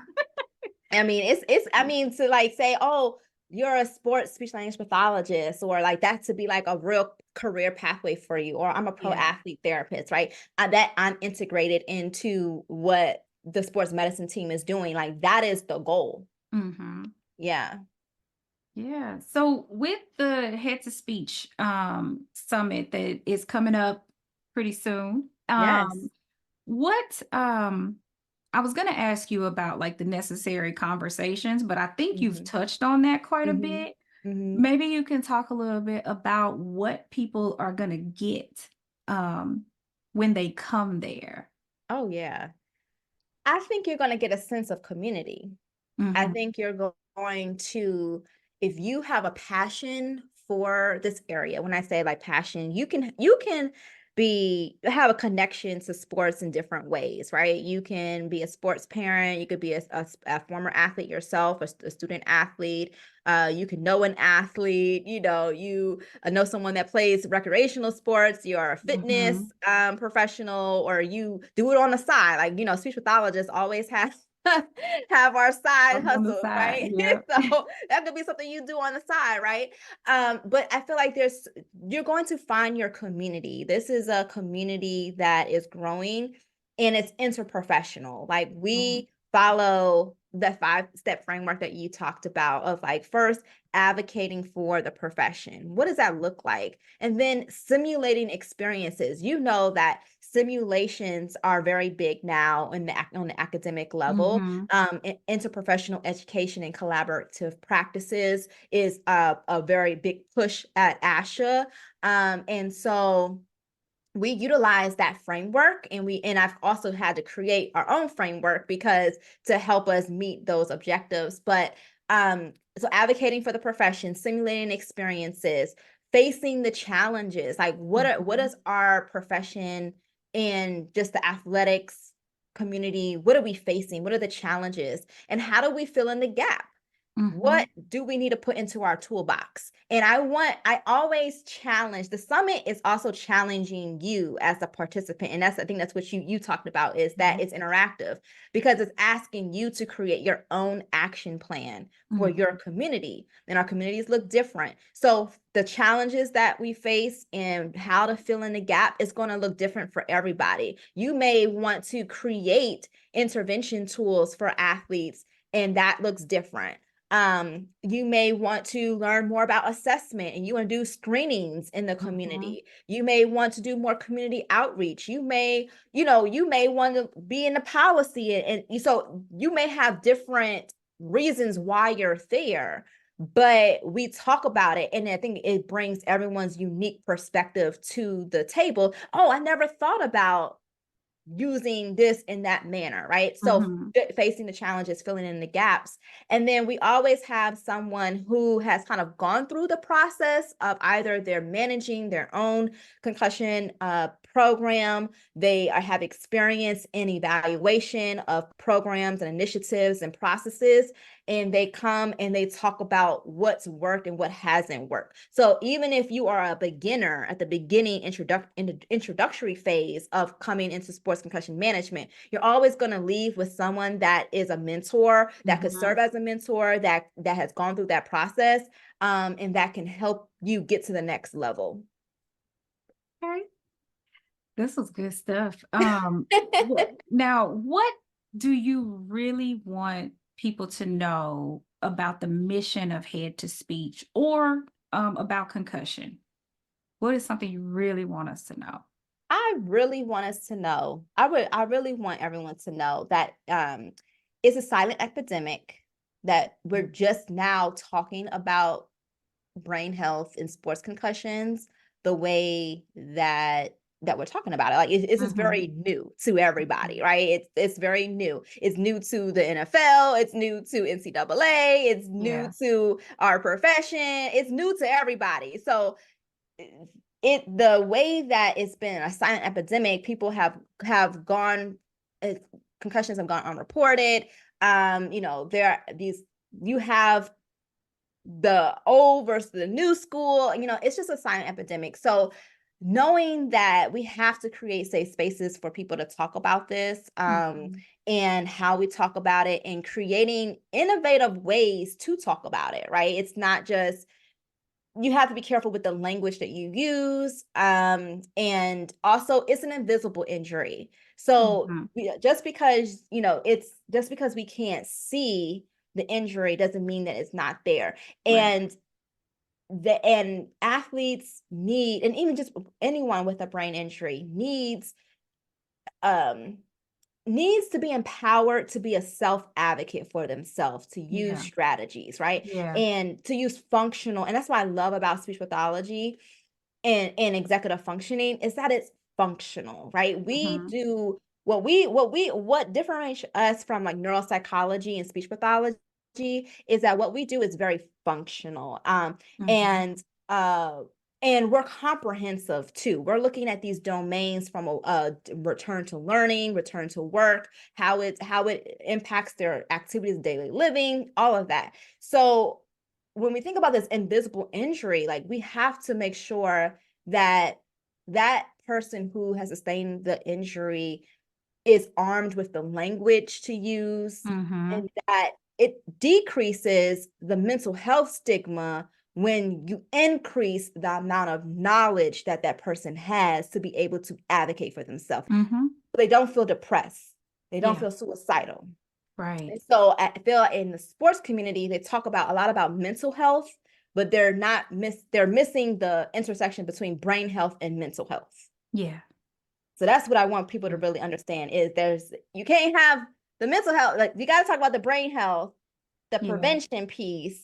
I mean, it's I mean, to like say, oh, you're a sports speech language pathologist, or like that to be like a real career pathway for you, or I'm a pro Yeah. athlete therapist, right? That I'm integrated into what the sports medicine team is doing. Like that is the goal. Mhm. Yeah. Yeah. So with the Head to Speech summit that is coming up pretty soon, Yes. what I was going to ask you about like the necessary conversations, but I think you've Hmm. touched on that quite a Hmm. bit. Hmm. Maybe you can talk a little bit about what people are going to get um when they come there. Oh yeah. I think you're going to get a sense of community. I Mhm. think you're going to, if you have a passion for this area, when I say like passion, you can have a connection to sports in different ways, right? You can be a sports parent, you could be a former athlete yourself, a student athlete. You can know an athlete, you know someone that plays recreational sports, you're a fitness Mhm. professional, or you do it on the side. Like, speech pathologists always have have our side Up on the hustles, side. right? Yep. So that could be something you do on the side, right? But I feel like you're going to find your community. This is a community that is growing, and it's interprofessional. Like Mhm. we follow the 5-step framework that you talked about, of like first advocating for the profession. What does that look like? And then simulating experiences. You know that simulations are very big now on the academic level. Mhm. Interprofessional education and collaborative practices is a very big push at ASHA. And so we utilize that framework, and I've also had to create our own framework because to help us meet those objectives. But so advocating for the profession, simulating experiences, facing the challenges, like what Mhm. is our profession and just the athletics community, what are we facing? What are the challenges? And how do we fill in the gap? What Mhm. do we need to put into our toolbox? And I always challenge, the summit is also challenging you as a participant. And I think that's what you talked about, is that Mhm. it's interactive, because it's asking you to create your own action plan for your Mhm. community. And our communities look different. So the challenges that we face and how to fill in the gap is going to look different for everybody. You may want to create intervention tools for athletes, and that looks different. You may want to learn more about assessment, and you want to do screenings in the Mhm. community. You may want to do more community outreach. You may want to be in the policy, and so you may have different reasons why you're there, but we talk about it, and I think it brings everyone's unique perspective to the table. Oh, I never thought about using this in that manner, right? So Mhm. facing the challenges, filling in the gaps. And then we always have someone who has kind of gone through the process of either they're managing their own concussion program. They have experience in evaluation of programs and initiatives and processes, and they come and they talk about what's worked and what hasn't worked. So even if you are a beginner at the beginning introductory phase of coming into sports concussion management, you're always going to leave with someone that is a mentor, that could serve as a mentor, that has gone through that process, and that can help you get to the next level. Okay. This was good stuff. Now, what do you really want people to know about the mission of Head to Speech, or about concussion? What is something you really want us to know? I really want us to know, I really want everyone to know that it's a silent epidemic, that we're just now talking about brain health and sports concussions the way that we're talking about it. Like it's just very new to everybody, right? It's very new. It's new to the NFL. It's new to NCAA. It's new to our profession. It's new to everybody. So the way that it's been a silent epidemic, people have gone, concussions have gone unreported. There are these, you have the old versus the new school, it's just a silent epidemic. So knowing that we have to create safe spaces for people to talk about this, and how we talk about it, and creating innovative ways to talk about it, right? It's not just, you have to be careful with the language that you use. And also it's an invisible injury. So just because, just because we can't see the injury doesn't mean that it's not there. And athletes need, and even just anyone with a brain injury needs to be empowered to be a self-advocate for themselves, to use strategies, right? And to use functional, and that's what I love about speech pathology and executive functioning, is that it's functional, right? We do what differentiates us from like neuropsychology and speech pathology is that what we do is very functional. And we're comprehensive too. We're looking at these domains from a return to learning, return to work, how it impacts their activities of daily living, all of that. So when we think about this invisible injury, like, we have to make sure that that person who has sustained the injury is armed with the language to use, and that it decreases the mental health stigma when you increase the amount of knowledge that that person has to be able to advocate for themselves. They don't feel depressed. They don't feel suicidal. Right. And so I feel in the sports community, they talk about a lot about mental health, but they're missing the intersection between brain health and mental health. Yeah. So that's what I want people to really understand, is you can't have the mental health, like, you got to talk about the brain health, the prevention piece,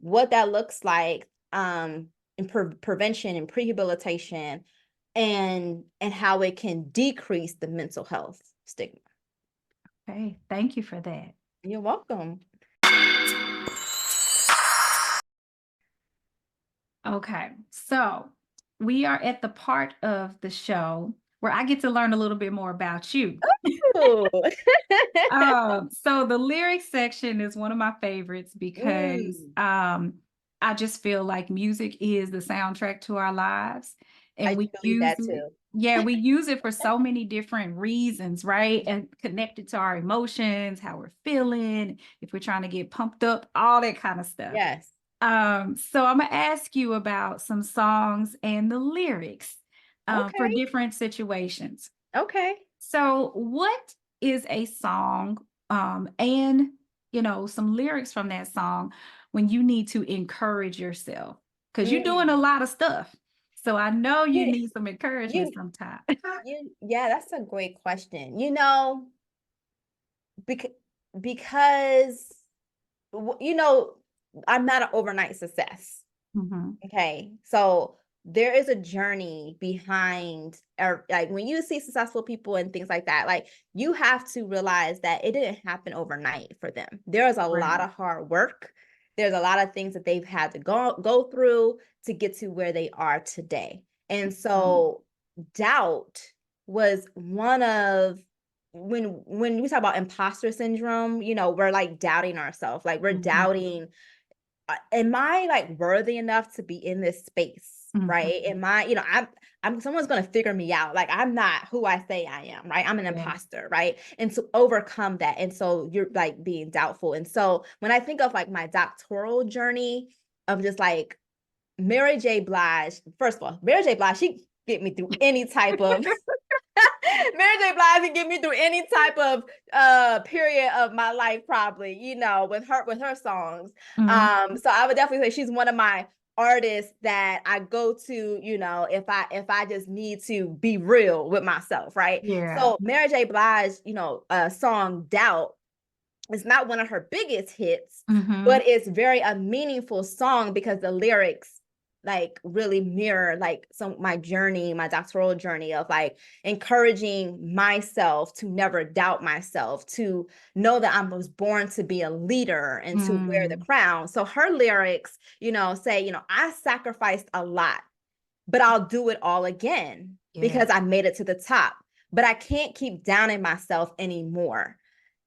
what that looks like, in prevention and prehabilitation, and how it can decrease the mental health stigma. Okay, thank you for that. You're welcome. Okay, so we are at the part of the show where I get to learn a little bit more about you. Ooh. So the lyrics section is one of my favorites because I just feel like music is the soundtrack to our lives, and I we believe use that it. too. Yeah, we use it for so many different reasons, right? And connected to our emotions, how we're feeling, if we're trying to get pumped up, all that kind of stuff. Yes. So I'm gonna ask you about some songs and the lyrics for Okay. different situations. Okay. So what is a song, and some lyrics from that song when you need to encourage yourself? Because you're doing a lot of stuff. So I know you You, need some encouragement you, sometimes. yeah, that's a great question. Because because I'm not an overnight success. Okay. So there is a journey behind, like, when you see successful people and things like that, like, you have to realize that it didn't happen overnight for them. There's a lot of hard work. There's a lot of things that they've had to go through to get to where they are today. And so doubt was one of when we talk about imposter syndrome, we're like doubting ourselves, like we're Mhm. doubting, am I like worthy enough to be in this space, right? Mhm. Am I, I'm someone's gonna figure me out. Like I'm not who I say I am, right? I'm an Yeah. imposter, right? And to overcome that. And so you're like being doubtful. And so when I think of like my doctoral journey of just like Mary J. Blige, first of all, Mary J. Blige, she get me through any type of Mary J. Blige can get me through any type of period of my life, probably, with her songs. Mhm. So I would definitely say she's one of my artists that I go to, if I just need to be real with myself, right? Yeah. So Mary J. Blige, song Doubt is not one of her biggest hits, Mhm. but it's very a meaningful song because the lyrics like really mirror like my journey, my doctoral journey of like encouraging myself to never doubt myself, to know that I was born to be a leader and to wear the Mm. crown. So her lyrics, say, I sacrificed a lot, but I'll do it all again Yeah. because I made it to the top. But I can't keep downing myself anymore.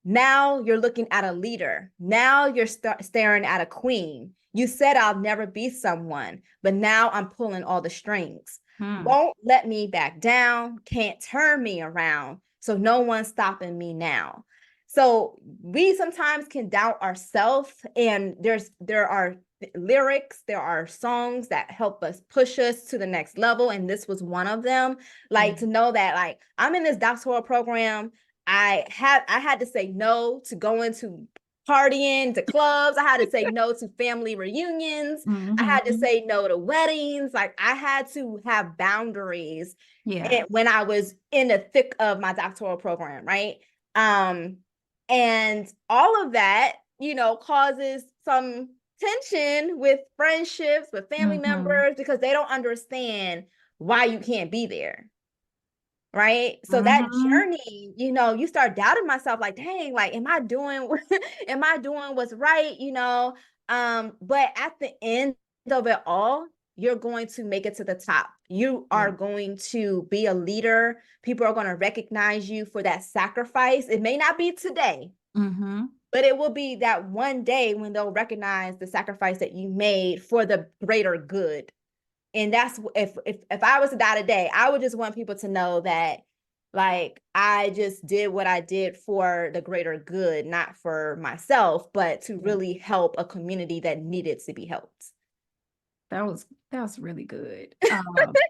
Now you're looking at a leader. Now you're staring at a queen. You said I'll never be someone, but now I'm pulling all the strings. Hmm. Won't let me back down, can't turn me around. So no one's stopping me now. So we sometimes can doubt ourselves, and there are lyrics, there are songs that help us push us to the next level, and this was one of them. Yeah. Like to know that like I'm in this doctoral program, I had to say no to going to partying, to clubs. I had to say no to family reunions. I had to Mhm. say no to weddings. Like I had to have boundaries Yeah. when I was in the thick of my doctoral program, right? Um, and all of that, causes some tension with friendships, with family Mhm. members, because they don't understand why you can't be there, right? So that Mhm. journey, you start doubting myself, like, dang, like, am I doing am I doing what's right? But at the end of it all, you're going to make it to the top. You are Yeah. going to be a leader. People are going to recognize you for that sacrifice. It may not be today, Mhm. but it will be that one day when they'll recognize the sacrifice that you made for the greater good. And that's if I was to die today, I would just want people to know that like I just did what I did for the greater good, not for myself, but to Yeah. really help a community that needed to be helped. That was really good.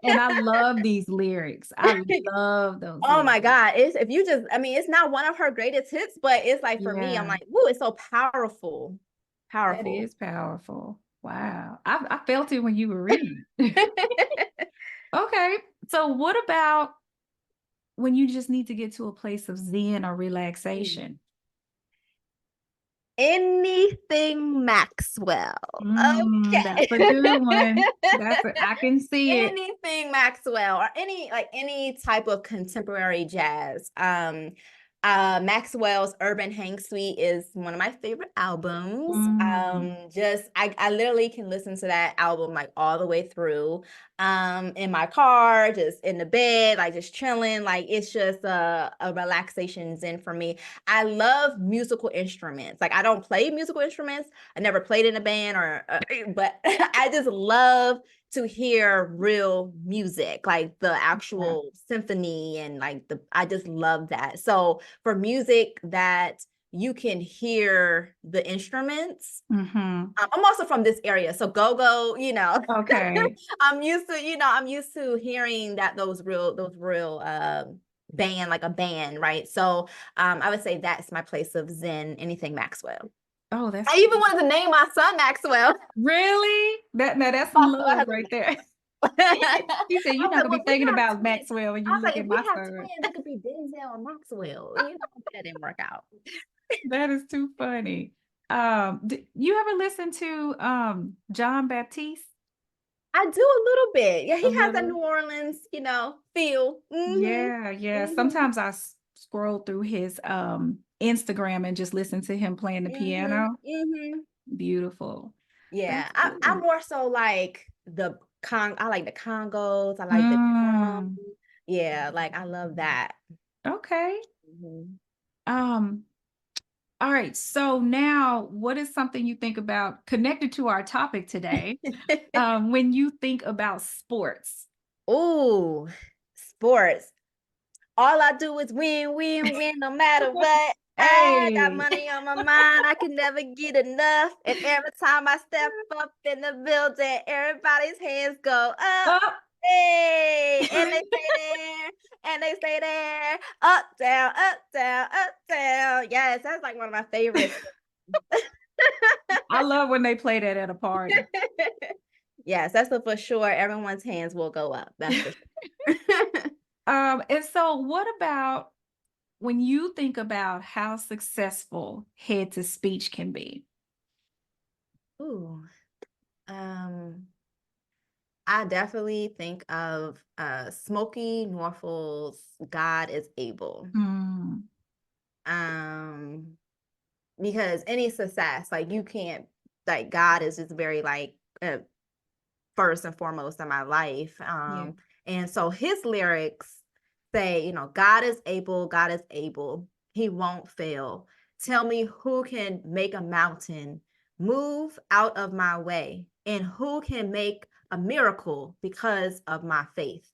And I love these lyrics. I love those Oh my lyrics. God. It's if you just I mean, it's not one of her greatest hits, but it's like for me, I'm Yeah, like, woo, it's so powerful. that Powerful. is powerful. Wow. I felt it when you were reading. Okay. So what about when you just need to get to a place of zen or relaxation? Anything Maxwell. That's Okay. a good one. I can see it. Anything Maxwell or any type of contemporary jazz. Maxwell's Urban Hang Suite is one of my favorite albums. Mm, Just I literally can listen to that album like all the way through. In my car, just in the bed, like just chilling. Like it's just a relaxation zen for me. I love musical instruments. Like I don't play musical instruments. I never played in a band but I just love to hear real music, like the yeah. actual symphony and like I just love that. So for music that you can hear the instruments. Mhm. I'm also from this area, so go, Okay. I'm used to hearing that those real band, like a band, right? So I would say that's my place of zen, anything Maxwell. Oh, that's I even wanted to name my son Maxwell. really? That's some My son love has right a there. I She said, "You're was not like, gonna well, be if we thinking have about twins, Maxwell when I you was like, look if at we my have son." twins, it could be Denzel and Maxwell. That didn't work out. That is too funny. You ever listen to John Baptiste? I do a little bit. Yeah, A he has a little? New Orleans, feel. Yeah, yeah. Mm-hmm. Sometimes I scroll through his Instagram and just listen to him playing the Mm-hmm. piano. Mm-hmm. Beautiful. Yeah, That's I'm good. more so like I like the congos. I like the drum. Mm. Yeah, like I love that. Okay. Mhm. Um, all right. So now what is something you think about connected to our topic today? When you think about sports? Ooh, sports. All I do is win, win, win, no matter what. I got Hey. money on my mind. I can never get enough. And every time I step up in the building, everybody's hands go up. Oh. Hey, and they stay there, and they stay there, up, down, up, down, up, down. Yes, that's like one of my favorites. I love when they play that at a party. Yes, that's for sure. Everyone's hands will go up. That's for sure. And so what about when you think about how successful head to speech can be? Ooh, um, I definitely think of Smokey Norfolk's God is Able. Mm, Um, because any success, like you can't, like God is just very like first and foremost in my life. yeah. And so his lyrics say, God is able, God is able. He won't fail. Tell me who can make a mountain move out of my way, and who can make a miracle because of my faith.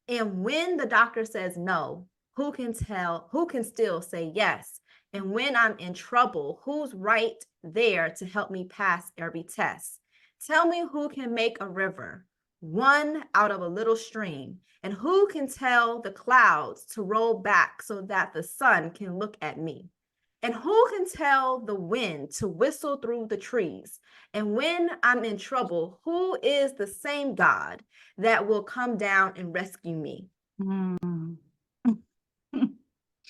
And when the doctor says no, who can still say yes? And when I'm in trouble, who's right there to help me pass every test? Tell me who can make a river, one out of a little stream, and who can tell the clouds to roll back so that the sun can look at me? And who can tell the wind to whistle through the trees? And when I'm in trouble, who is the same God that will come down and rescue me? Mm.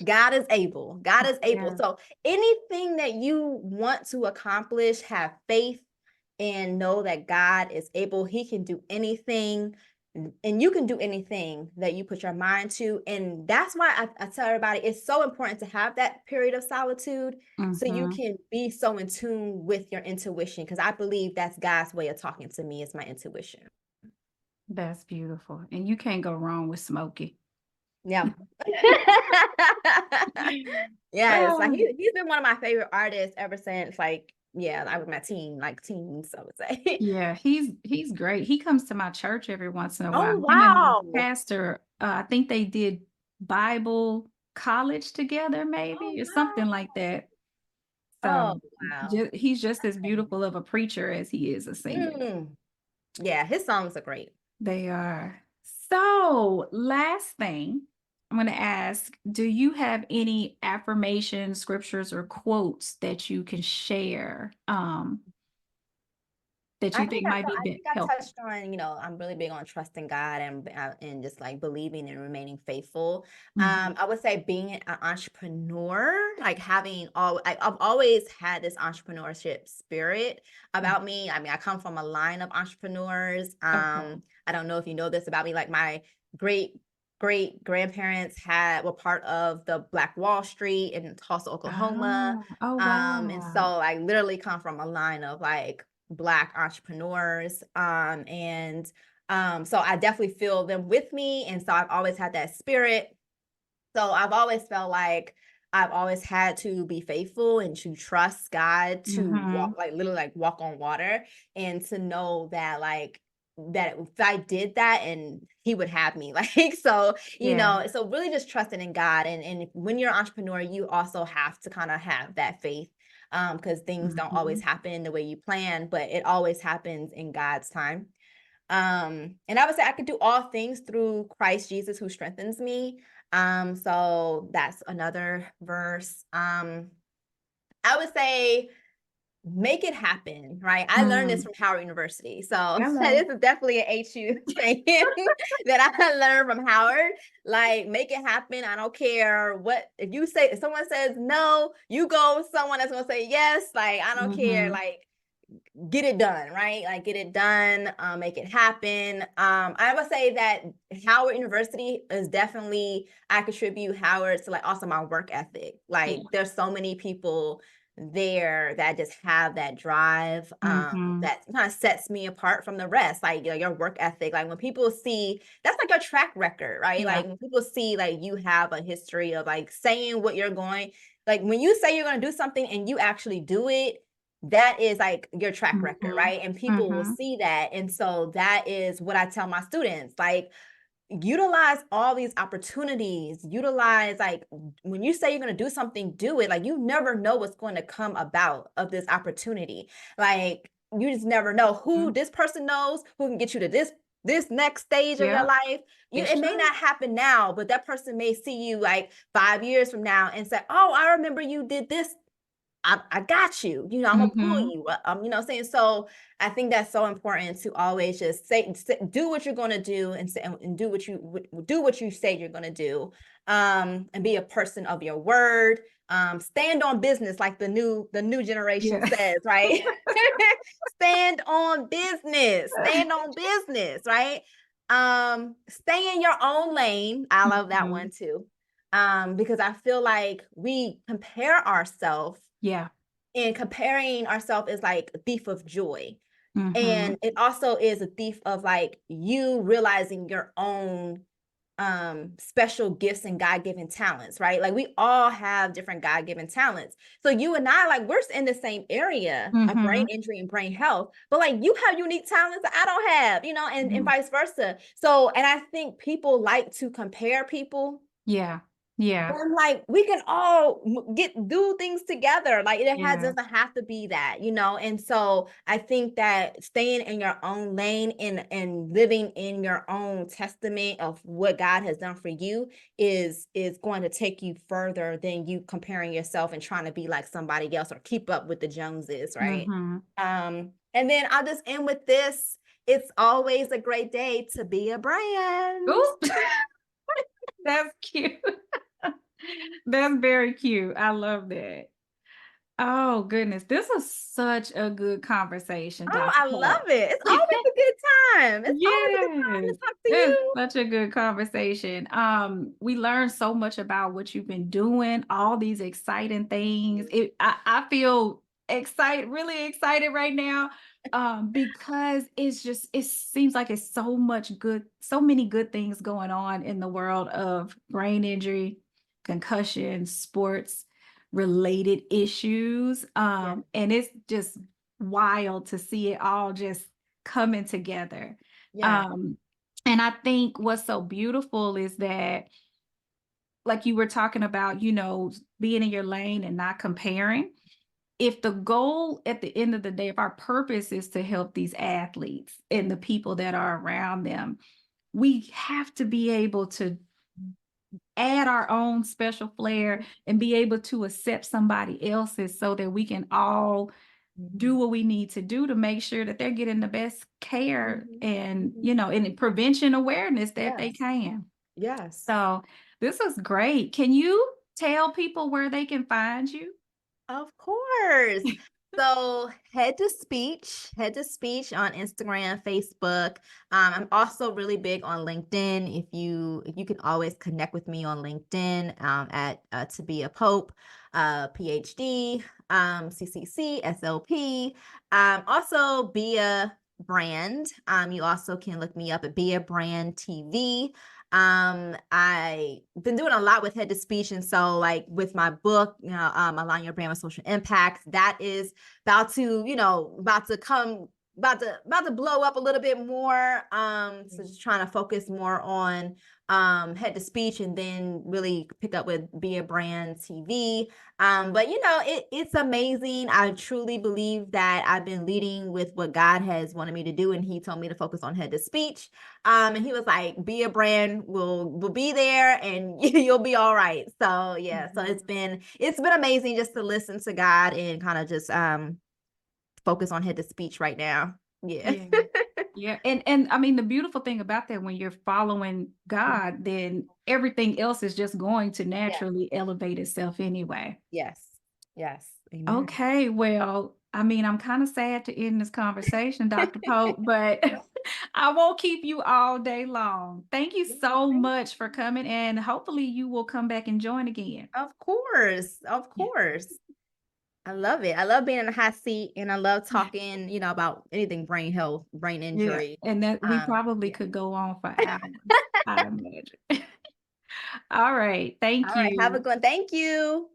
God is able. God is able. Yeah. So anything that you want to accomplish, have faith and know that God is able. He can do anything. And you can do anything that you put your mind to. And that's why I tell everybody it's so important to have that period of solitude so you Mhm. can be so in tune with your intuition. Because I believe that's God's way of talking to me is my intuition. That's beautiful, and you can't go wrong with Smokey. Yeah. Yes, like Oh, he's been one of my favorite artists ever since like yeah, I was my teen, like teens, I would say. yeah, he's great. He comes to my church every once in a while. Oh Him and my wow. pastor, I think they did Bible college together, Oh maybe, or something wow. like that. Oh So, wow. he's just as beautiful of a preacher as he is a singer. Mm. Yeah, his songs are great. They are. So, last thing I'm going to ask, do you have any affirmations, scriptures, or quotes that you can share that I you think think might be I think I helpful? touched on, I'm really big on trusting God and just like believing and remaining faithful. Mhm. I would say being an entrepreneur, like I've always had this entrepreneurship spirit Mm. about me. I mean, I come from a line of entrepreneurs. Okay. I don't know if you know this about me, like my great great grandparents were part of the Black Wall Street in Tulsa, Oklahoma. Oh, oh, And so wow. I literally come from a line of like Black entrepreneurs. So I definitely feel them with me. And so I've always had that spirit. So I've always felt like I've always had to be faithful and to trust God to walk, Mhm. like literally like walk on water, and to know that like that if I did that and he would have me like so Yeah. so really just trusting in God, and when you're an entrepreneur you also have to kind of have that faith, because things don't always Mhm. happen the way you plan, but it always happens in God's time. And I would say I could do all things through Christ Jesus who strengthens me. So that's another verse. I would say make it happen, right? I learned this Mm. from Howard University. So Hello. this is definitely an HU thing that I learned from Howard. Like, make it happen. I don't care what, if someone says no, you go with someone that's going to say yes. Like, I don't care. Mhm. Like, get it done, right? Like get it done, make it happen. I would say that Howard University is definitely, I contribute Howard to like also my work ethic. Yeah. Like there's so many people there that just have that drive, Mhm. that kind of sets me apart from the rest. Like, your work ethic. Like when people see that's like your track record, right? Yeah. Like when people see like you have a history of like saying what you're going, like when you say you're going to do something and you actually do it, that is like your track record, Mhm. right? And people will Mhm. see that. And so that is what I tell my students. Like, utilize all these opportunities, utilize, like, when you say you're going to do something, do it. Like, you never know what's going to come about of this opportunity. Like, you just never know who Mhm. this person knows who can get you to this next stage of your Yeah, life. it's It may true. not happen now, but that person may see you like 5 years from now and say, oh, I remember you did this. I got you. I'm gonna pull Mhm. you. What I'm saying? So I think that's so important to always just say do what you're gonna do, and say, and do what you say you're gonna do. And be a person of your word. Stand on business, like the new generation Yeah. says, right? Stand on business. Stand on business, right? Stay in your own lane. I love that one Mhm. too. Because I feel like we compare ourselves, Yeah. and comparing ourselves is like a thief of joy. And Mhm. it also is a thief of like you realizing your own special gifts and God-given talents, right? Like we all have different God-given talents. So you and I, like, we're in the same area of brain Mhm. injury and brain health, but like you have unique talents that I don't have, and Mhm. vice versa. So, and I think people like to compare people. Yeah. Yeah. And like we can all do things together. Like Yeah. doesn't have to be that. And so I think that staying in your own lane and living in your own testament of what God has done for you is going to take you further than you comparing yourself and trying to be like somebody else or keep up with the Joneses, right? Mhm. And then I'll just end with this. It's always a great day to be a brand. Ooh, that's cute. That's very cute. I love that. Oh, goodness. This was such a good conversation, Oh, Dr. I love Pope. it. It's always a good time. It's always a good time Yes, to talk to it's you. such a good conversation. We learned so much about what you've been doing, all these exciting things. I feel excited, really excited right now, because it seems like it's so many good things going on in the world of brain injury, concussion, sports related issues. Yeah, And it's just wild to see it all just coming together. yeah, Um, and I think what's so beautiful is that, like you were talking about, being in your lane and not comparing. If the goal at the end of the day, if our purpose is to help these athletes and the people that are around them, we have to be able to add our own special flair and be able to accept somebody else's so that we can all do mhm, what we need to do to make sure that they're getting the best care mhm, and mhm. and prevention awareness that they Yes, can. yes. So this was great. Can you tell people where they can find you? Of course. So head to speech on Instagram, Facebook. I'm also really big on LinkedIn. If you can always connect with me on LinkedIn, at Tabia Pope, PhD, CCC, SLP. Also be a brand. You also can look me up at Be a Brand TV. I been doing a lot with head to speech, and so like with my book, Align Your Brand with Social Impact, that is about to blow up a little bit more. So just trying to focus more on head to speech, and then really pick up with Be a Brand TV. But it's amazing. I truly believe that I've been leading with what God has wanted me to do, and He told me to focus on head to speech. And He was like, "Be a brand. Will be there, and you'll be all right." So yeah, so Mhm. it's been amazing just to listen to God and kind of just focus on head to speech right now. Yeah. Yeah. Yeah. And I mean the beautiful thing about that, when you're following God, then everything else is just going to Yeah. naturally elevate itself anyway. Yes. Yes. Amen. Okay, well, I mean, I'm kind of sad to end this conversation, Dr. Pope, but I won't keep you all day long. Thank you Yeah, so thank much for you. coming, and hopefully you will come back and join again. Of course. Of Yeah. course. I love it. I love being in a hot seat, and I love talking, about anything brain health, brain Yeah, injury. and that we probably Yeah. could go on for hours, I imagine. All right, All thank right. Have a you. good one. Thank you.